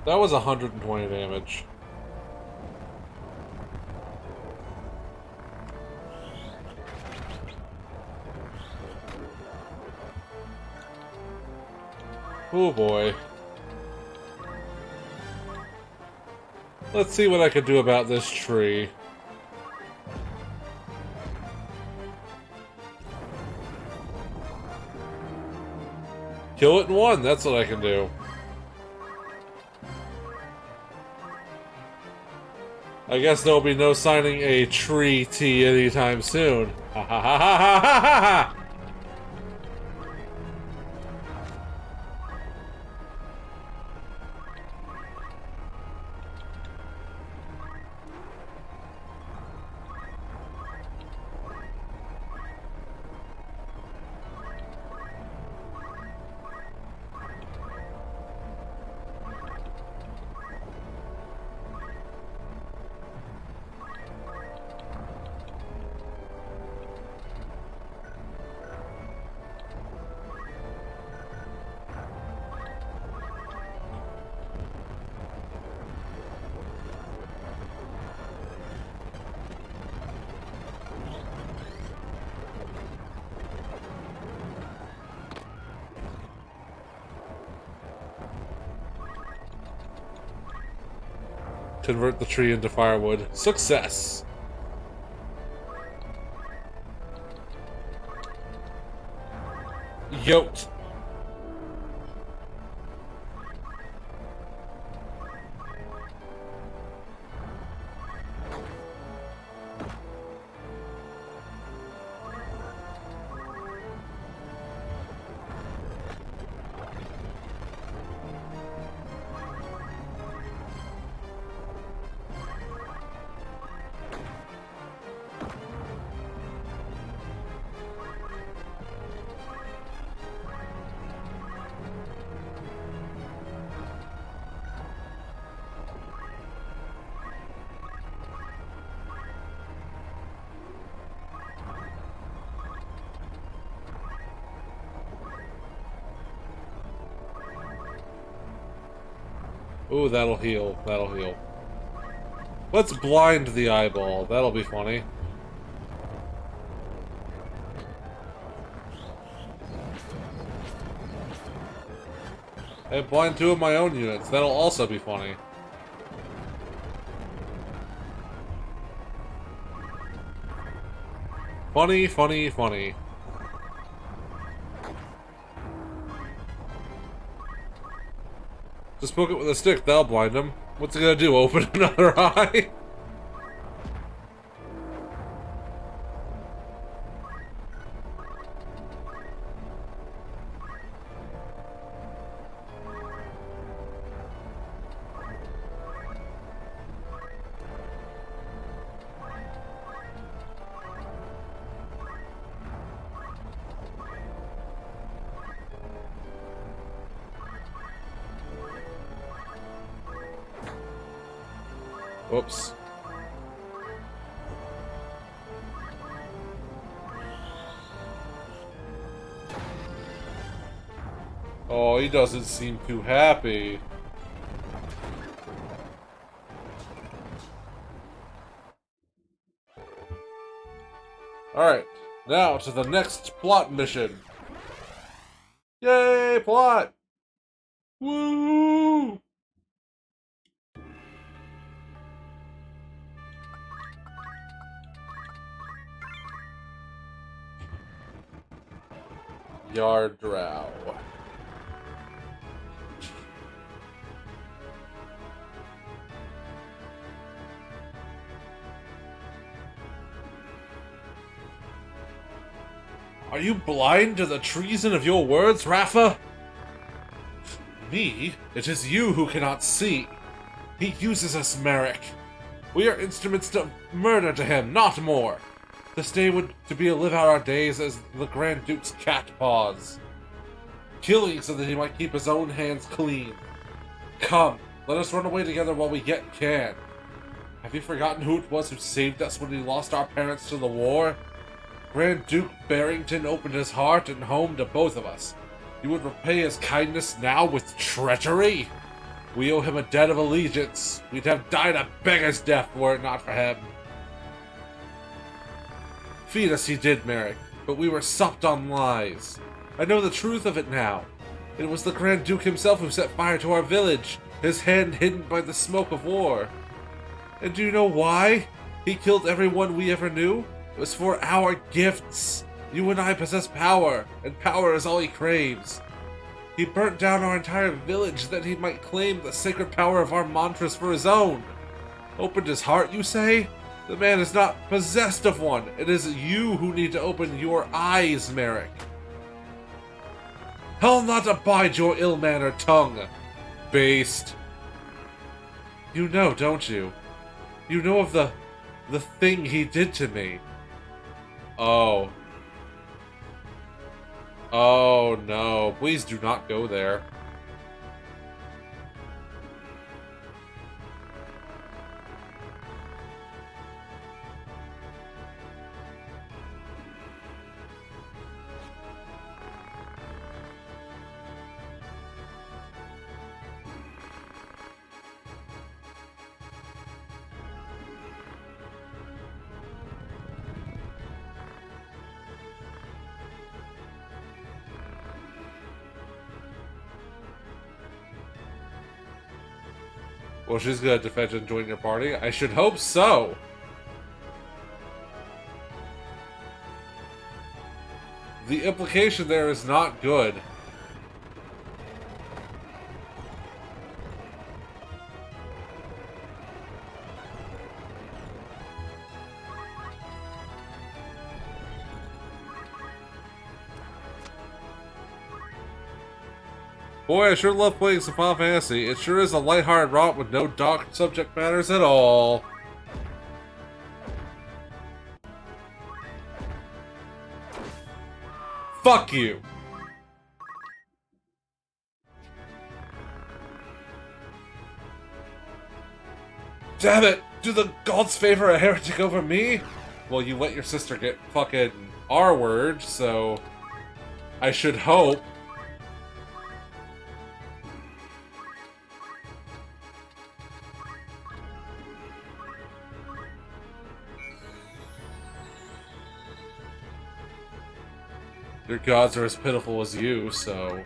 That was 120 damage. Oh boy. Let's see what I can do about this tree. Kill it in one, that's what I can do. I guess there'll be no signing a tree T anytime soon. Ha ha ha ha ha ha ha! Convert the tree into firewood. Success! Yoked. Ooh, that'll heal. That'll heal. Let's blind the eyeball. That'll be funny. And blind two of my own units. That'll also be funny. Funny, funny, funny. Just poke it with a stick, that'll blind him. What's it gonna do, open another eye? Whoops. Oh, he doesn't seem too happy. Alright, now to the next plot mission. Yay, plot! Woo! Yard drow. Are you blind to the treason of your words, Rafa? Me? It is you who cannot see. He uses us, Merrick. We are instruments of murder to him, not more. This day would to be to live out our days as the Grand Duke's cat paws. Killing so that he might keep his own hands clean. Come, let us run away together while we yet can. Have you forgotten who it was who saved us when we lost our parents to the war? Grand Duke Barrington opened his heart and home to both of us. You would repay his kindness now with treachery? We owe him a debt of allegiance. We'd have died a beggar's death were it not for him. Feed us he did, Merrick, but we were supped on lies. I know the truth of it now. It was the Grand Duke himself who set fire to our village, his hand hidden by the smoke of war. And do you know why? He killed everyone we ever knew? It was for our gifts. You and I possess power, and power is all he craves. He burnt down our entire village that he might claim the sacred power of our mantras for his own. Opened his heart, you say? The man is not possessed of one. It is you who need to open your eyes, Merrick. I'll not abide your ill-mannered tongue, based. You know, don't you? You know of the thing he did to me. Oh. Oh no, please do not go there. Well, she's gonna defend and join your party? I should hope so! The implication there is not good. Boy, I sure love playing some Final Fantasy. It sure is a lighthearted romp with no dark subject matters at all. Fuck you! Damn it! Do the gods favor a heretic over me? Well, you let your sister get fucking R-word, so I should hope. Your gods are as pitiful as you, so...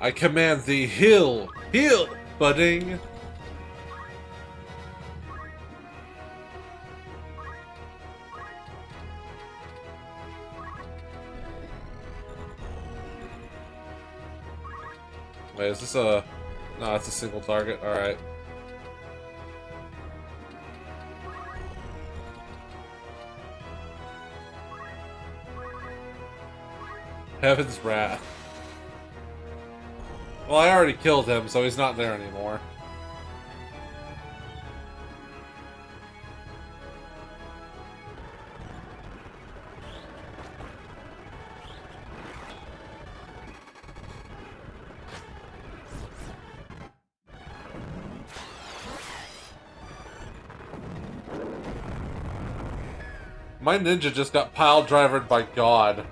I command thee, heal! Heal, budding! Wait, is this a... No, it's a single target. Alright. Heaven's Wrath. Well, I already killed him, so he's not there anymore. My ninja just got pile-drivered by God.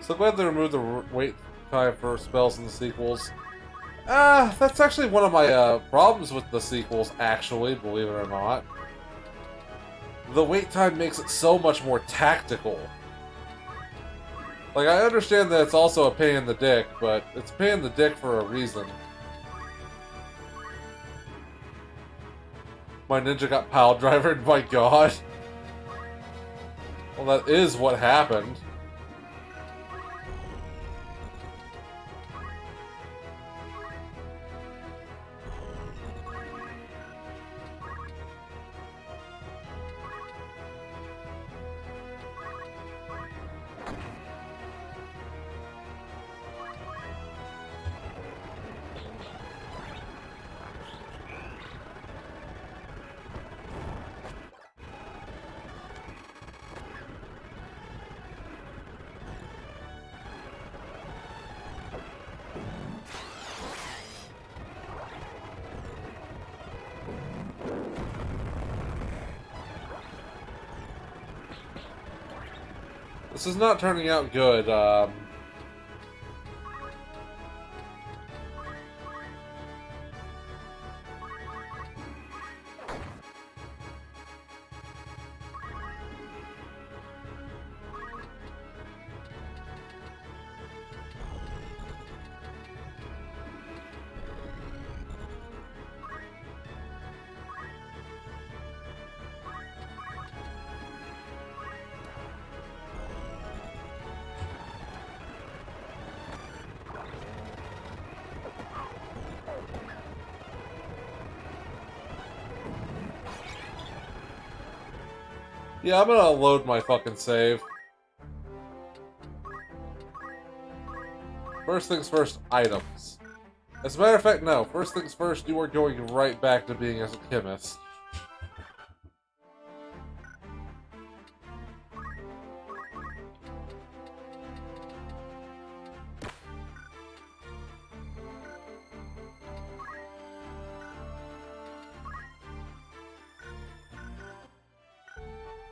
So glad they removed the wait time for spells in the sequels. That's actually one of my problems with the sequels, actually, believe it or not. The wait time makes it so much more tactical. Like, I understand that it's also a pain in the dick, but it's a pain in the dick for a reason. My ninja got pile-drivered by God. Well, that is what happened. This is not turning out good. Yeah, I'm gonna load my fucking save. First things first, items. As a matter of fact, no. First things first, you are going right back to being a chemist.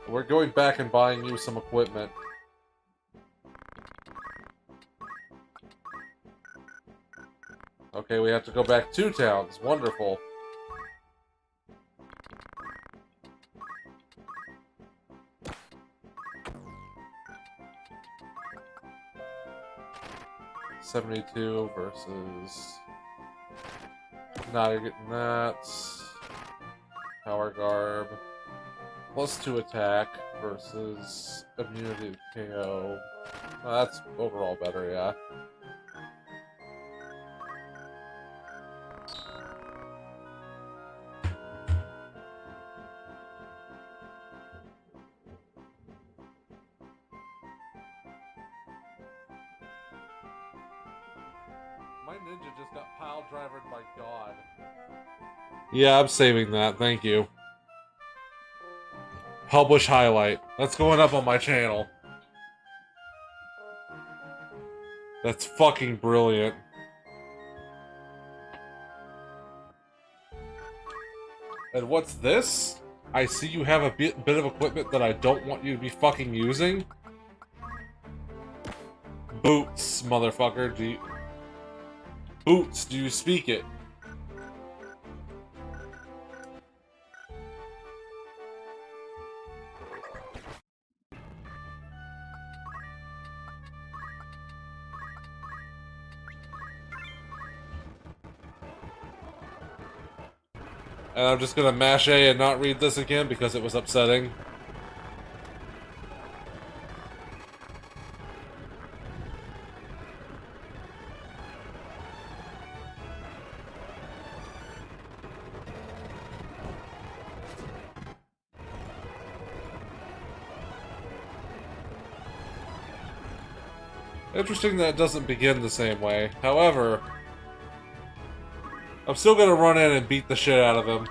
We're going back and buying you some equipment. Okay, we have to go back 2 towns. Wonderful. $72 versus... Now you're getting that. Power Garb. +2 attack versus immunity to KO. That's overall better, yeah. My ninja just got pile-drivered by God. Yeah, I'm saving that, thank you. Publish highlight. That's going up on my channel. That's fucking brilliant. And what's this? I see you have a bit of equipment that I don't want you to be fucking using. Boots, motherfucker. Boots, do you speak it? And I'm just gonna mash A and not read this again because it was upsetting. Interesting that it doesn't begin the same way. However, I'm still gonna run in and beat the shit out of him.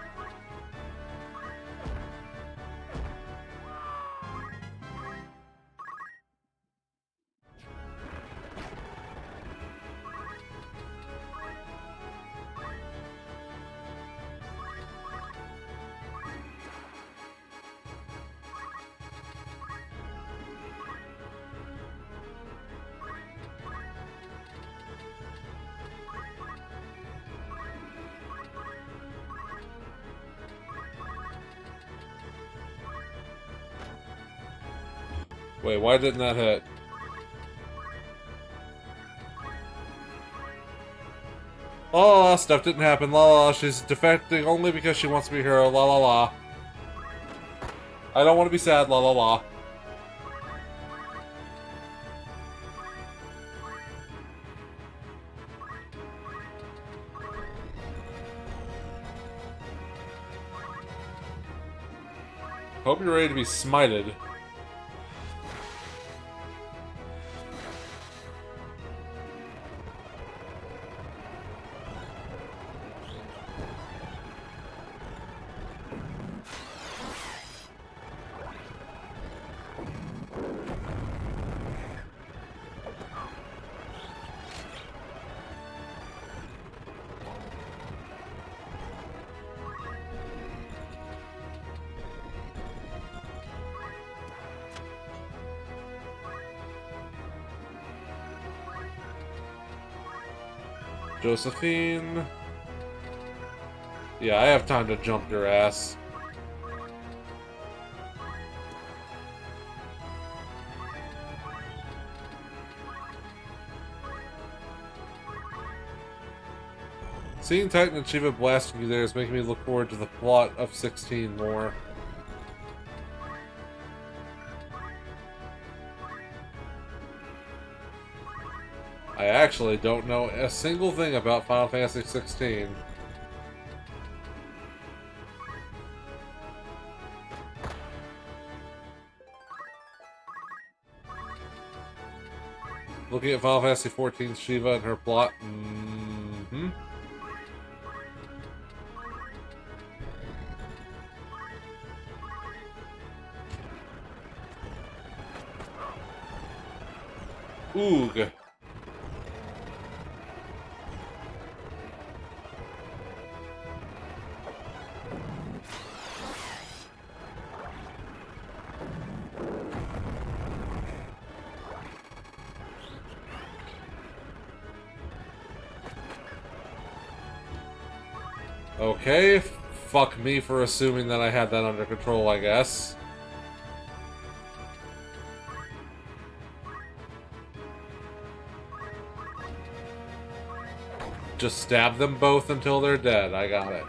Wait, why didn't that hit? La la la, stuff didn't happen. La la la, she's defecting only because she wants to be a hero. La la la. I don't want to be sad. La la la. Hope you're ready to be smited. Josephine. Yeah, I have time to jump your ass. Seeing Titan and Shiva blasting you there is making me look forward to the plot of 16 more. I actually don't know a single thing about Final Fantasy 16. Looking at Final Fantasy 14's Shiva and her plot. Mm-hmm. Oog. Okay, fuck me for assuming that I had that under control, I guess. Just stab them both until they're dead. I got it.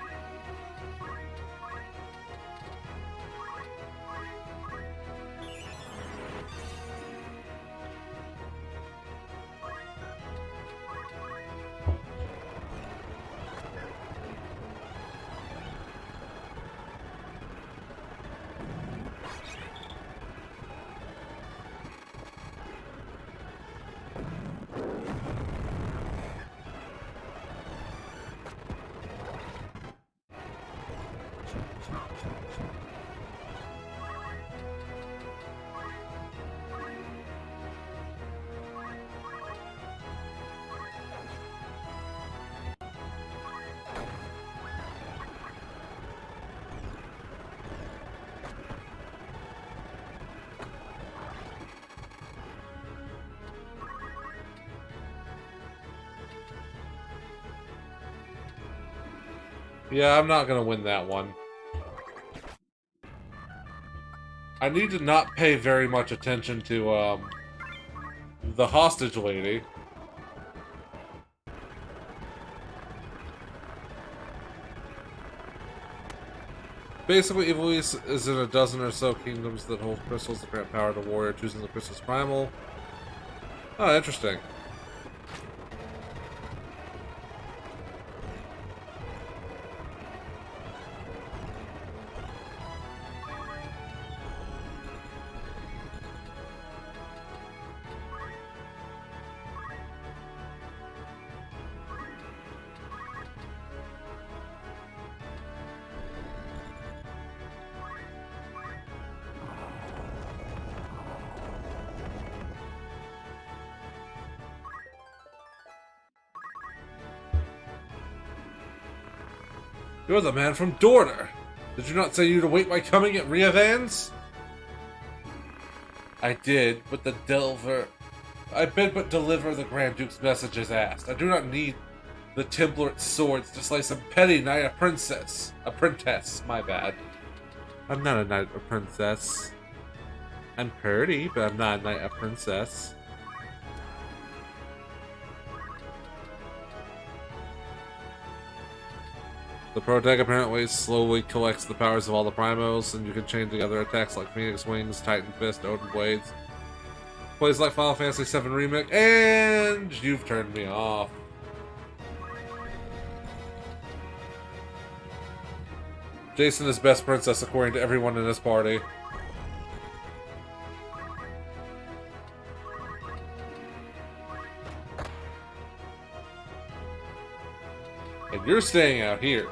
Yeah, I'm not gonna win that one. I need to not pay very much attention to, the hostage lady. Basically, Ivalice is in a dozen or so kingdoms that hold crystals that grant power to warrior, choosing the crystal's primal. Oh, interesting. You're the man from Dorner. Did you not say you'd await my coming at Riavans? I did, but the Delver... I bid but deliver the Grand Duke's message as asked. I do not need the Templar swords to slay some petty knight or princess. A princess, my bad. I'm not a knight or princess. I'm pretty, but I'm not a knight or princess. The Pro Deck apparently slowly collects the powers of all the Primos, and you can chain together attacks like Phoenix Wings, Titan Fist, Odin Blades. Plays like Final Fantasy VII Remake, and you've turned me off. Jason is best princess according to everyone in this party. And you're staying out here.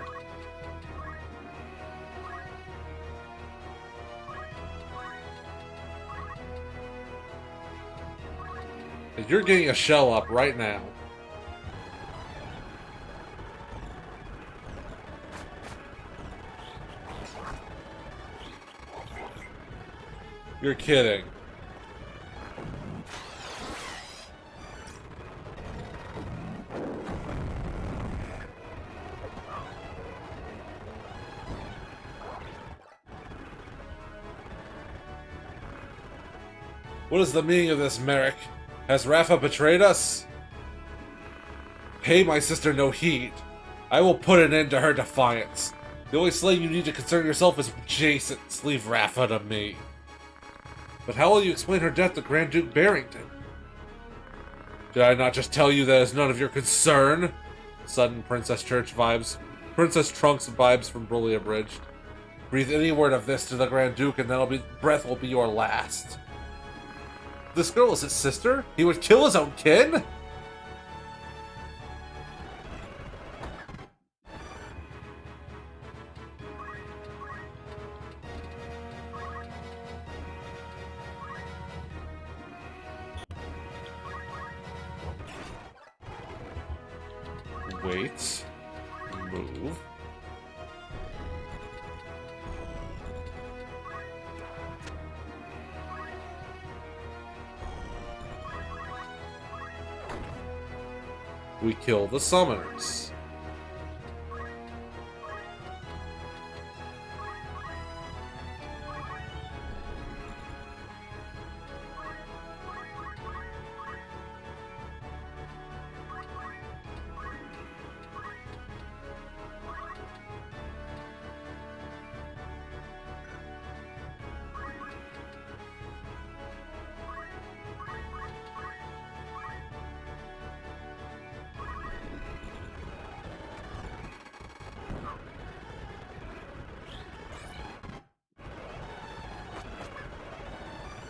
And you're getting a shell up right now. You're kidding. What is the meaning of this, Merrick? Has Rafa betrayed us? Pay my sister no heed. I will put an end to her defiance. The only slave you need to concern yourself is with Jason's. Leave Rafa to me. But how will you explain her death to Grand Duke Barrington? Did I not just tell you that it's none of your concern? Sudden Princess Church vibes. Princess Trunks vibes from Broly Abridged. Breathe any word of this to the Grand Duke and breath will be your last. This girl is his sister? He would kill his own kin? Wait. Move. We kill the summoners.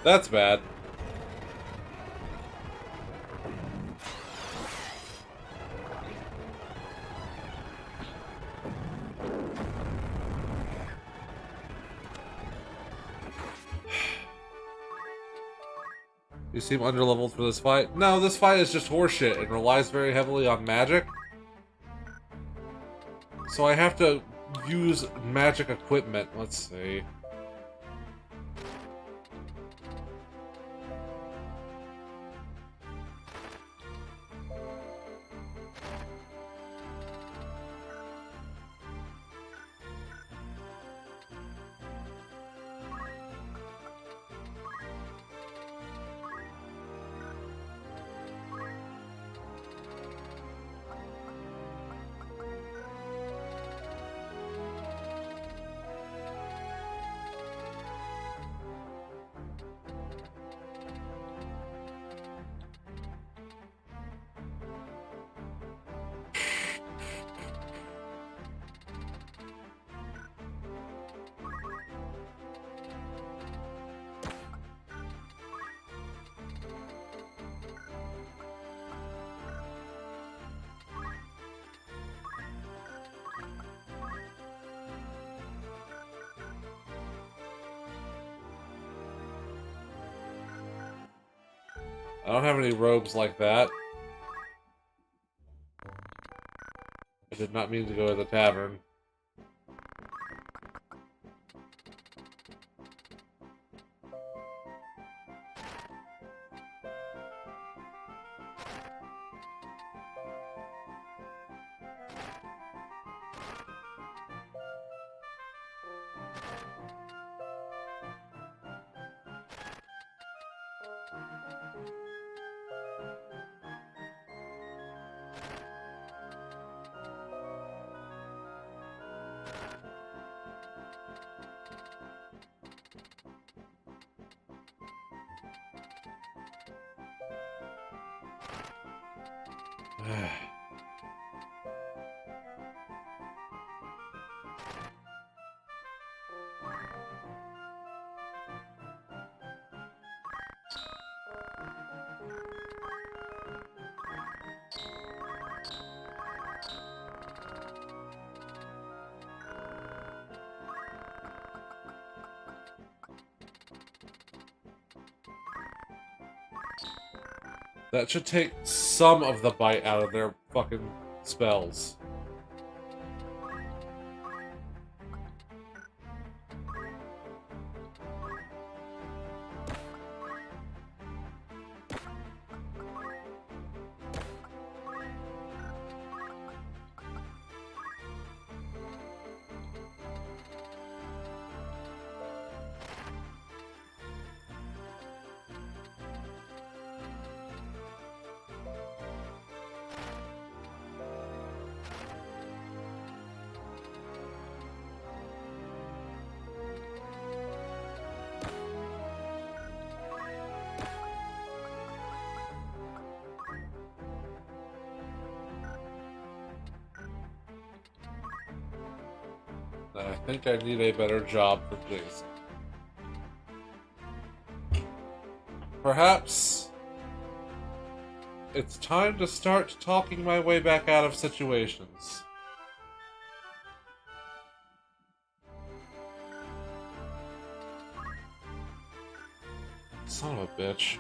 That's bad. You seem underleveled for this fight. No, this fight is just horseshit and relies very heavily on magic. So I have to use magic equipment. Let's see. I don't have any robes like that. I did not mean to go to the tavern. That should take some of the bite out of their fucking spells. I think I need a better job for Jason. Perhaps it's time to start talking my way back out of situations. Son of a bitch.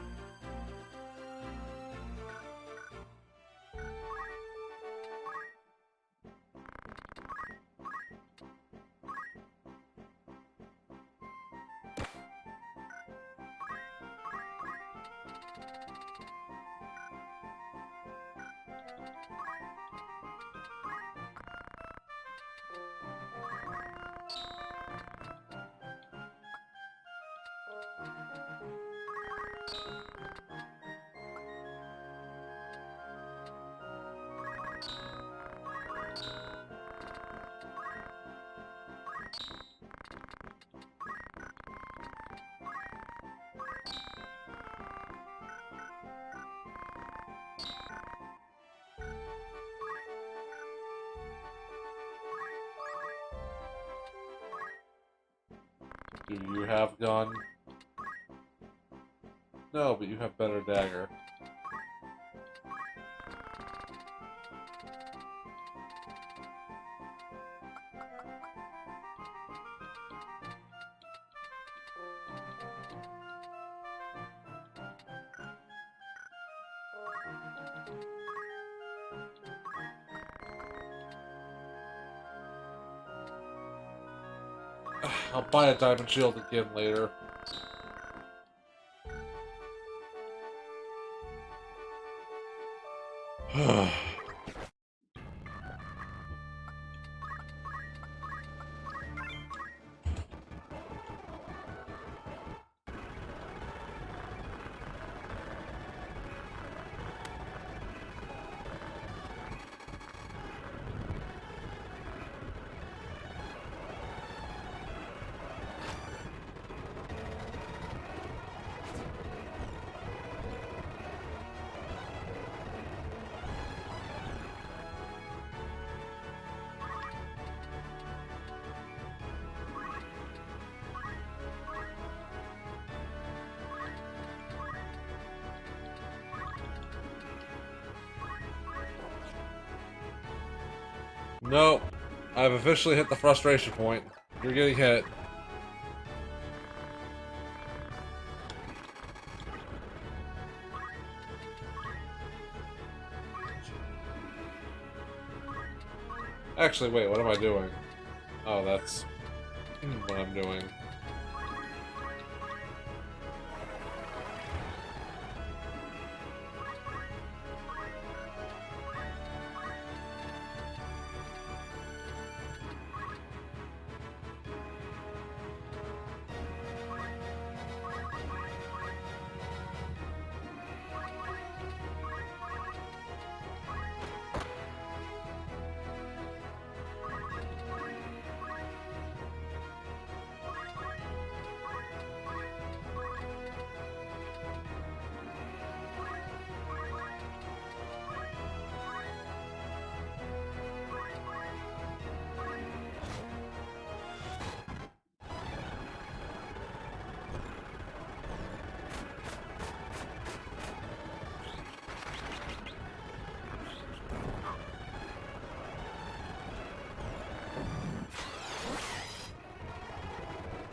Do you have gun? No, but you have better dagger. I'll buy a diamond shield again later. No, I've officially hit the frustration point. You're getting hit. Actually, wait, what am I doing? Oh, that's what I'm doing.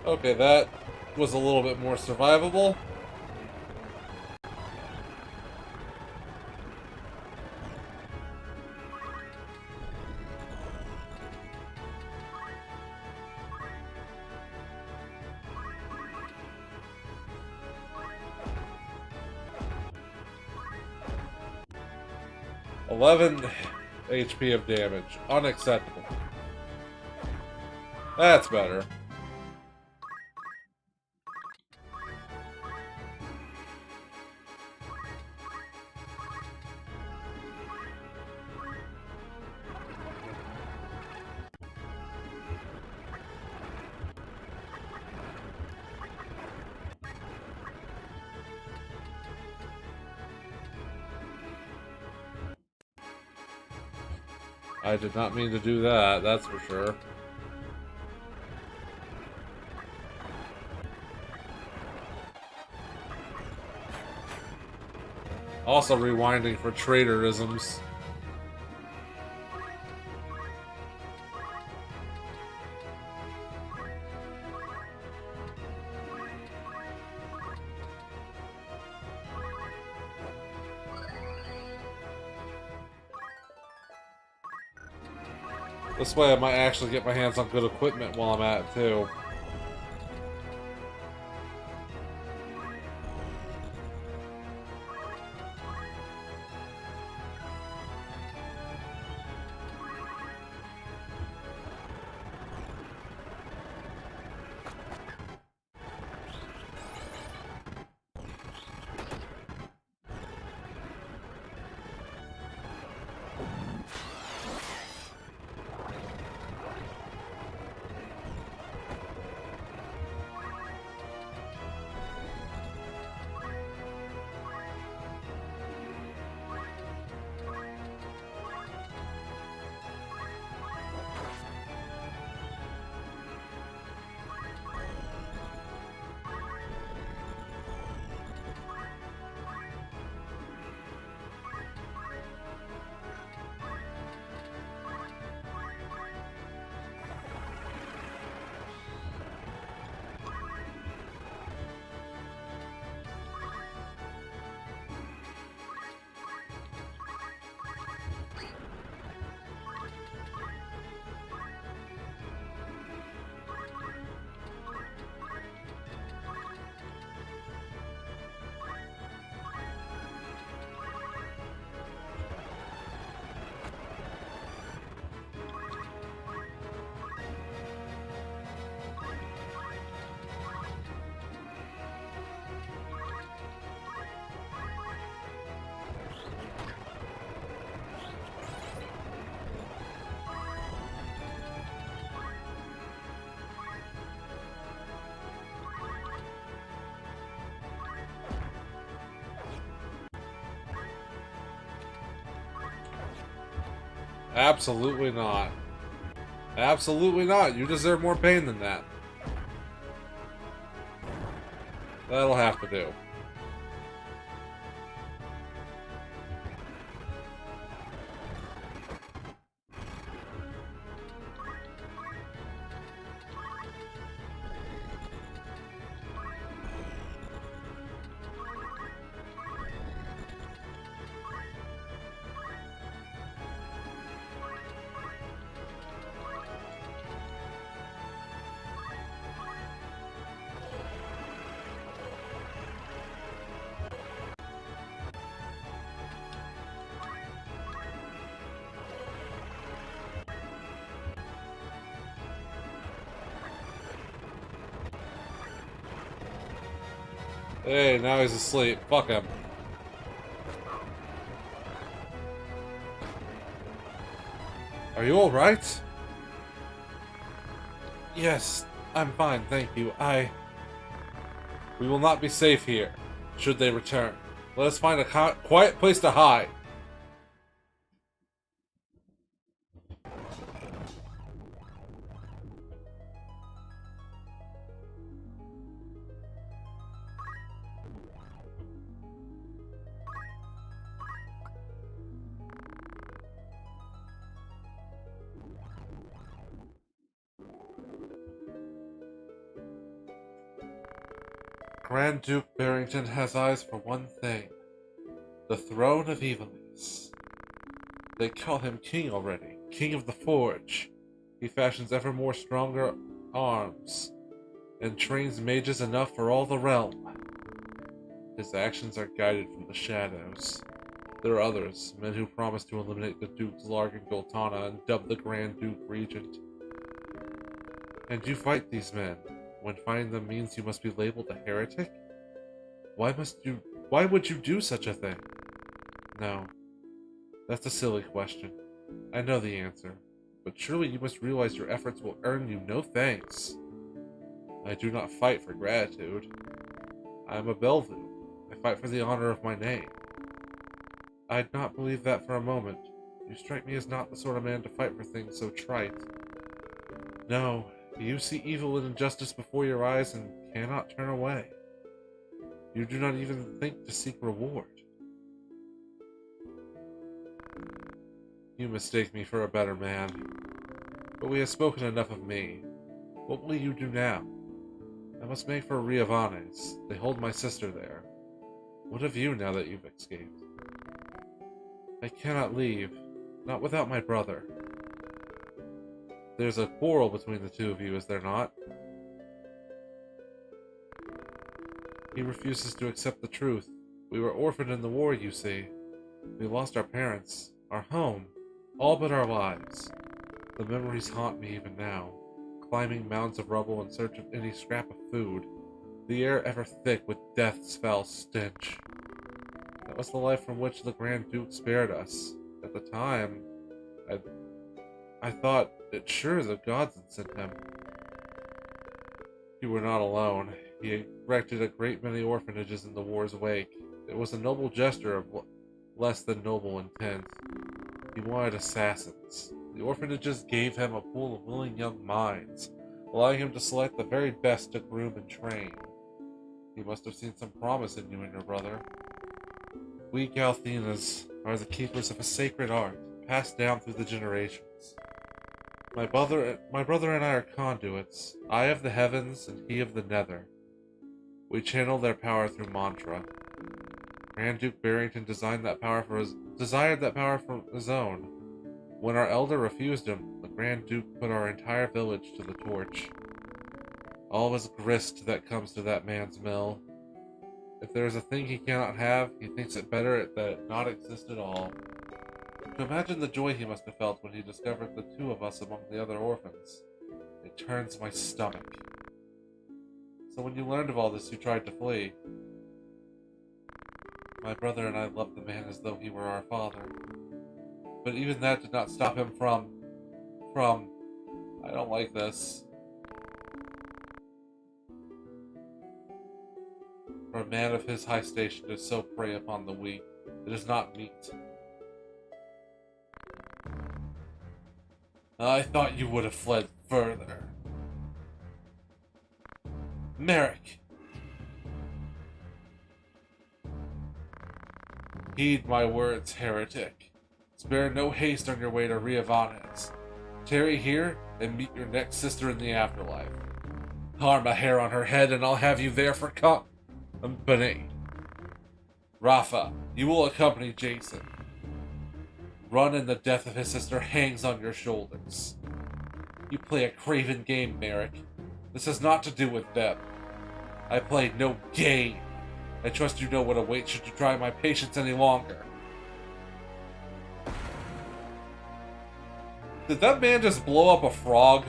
Okay, that was a little bit more survivable. $11 HP of damage. Unacceptable. That's better. I did not mean to do that, that's for sure. Also rewinding for traitorisms. This way I might actually get my hands on good equipment while I'm at it, too. Absolutely not. Absolutely not. You deserve more pain than that. That'll have to do. Hey, now he's asleep. Fuck him. Are you alright? Yes, I'm fine, thank you. We will not be safe here, should they return. Let us find a quiet place to hide. Grand Duke Barrington has eyes for one thing: the throne of Evilise. They call him king already, king of the forge. He fashions ever more stronger arms, and trains mages enough for all the realm. His actions are guided from the shadows. There are others, men who promise to eliminate the Dukes Larg and Goltana and dub the Grand Duke Regent. And you fight these men, when fighting them means you must be labeled a heretic? Why would you do such a thing? No, that's a silly question. I know the answer, but surely you must realize your efforts will earn you no thanks. I do not fight for gratitude. I am a Bellevue. I fight for the honor of my name. I'd not believe that for a moment. You strike me as not the sort of man to fight for things so trite. No, you see evil and injustice before your eyes and cannot turn away. You do not even think to seek reward. You mistake me for a better man. But we have spoken enough of me. What will you do now? I must make for Riavanes. They hold my sister there. What of you now that you've escaped? I cannot leave. Not without my brother. There's a quarrel between the two of you, is there not? He refuses to accept the truth. We were orphaned in the war, you see. We lost our parents, our home, all but our lives. The memories haunt me even now, climbing mounds of rubble in search of any scrap of food, the air ever thick with death's foul stench. That was the life from which the Grand Duke spared us. At the time, I thought it sure the gods had sent him. You were not alone. He erected a great many orphanages in the war's wake. It was a noble gesture of less than noble intent. He wanted assassins. The orphanages gave him a pool of willing young minds, allowing him to select the very best to groom and train. He must have seen some promise in you and your brother. We Galthenas are the keepers of a sacred art, passed down through the generations. My brother and I are conduits, I of the heavens and he of the nether. We channel their power through mantra. Grand Duke Barrington desired that power for his own. When our elder refused him, the Grand Duke put our entire village to the torch. All is grist that comes to that man's mill. If there is a thing he cannot have, he thinks it better that it not exist at all. To imagine the joy he must have felt when he discovered the two of us among the other orphans. It turns my stomach. So when you learned of all this, you tried to flee. My brother and I loved the man as though he were our father. But even that did not stop him from... I don't like this. For a man of his high station to so prey upon the weak, it is not meet. I thought you would have fled further. Merrick! Heed my words, heretic. Spare no haste on your way to Riavanes. Tarry here and meet your next sister in the afterlife. Harm a hair on her head and I'll have you there for company. Rafa, you will accompany Jason. Run and the death of his sister hangs on your shoulders. You play a craven game, Merrick. This has not to do with them. I play no game. I trust you know what awaits should you try my patience any longer. Did that man just blow up a frog?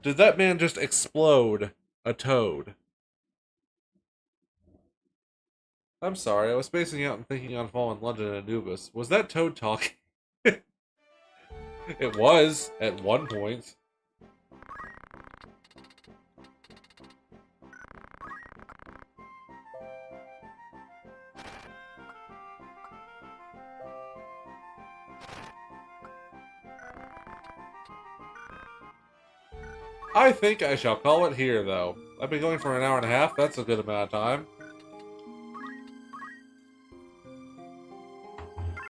Did that man just explode a toad? I'm sorry, I was spacing out and thinking on Fallen London and Anubis. Was that toad talking? It was, at one point. I think I shall call it here, though. I've been going for an hour and a half. That's a good amount of time.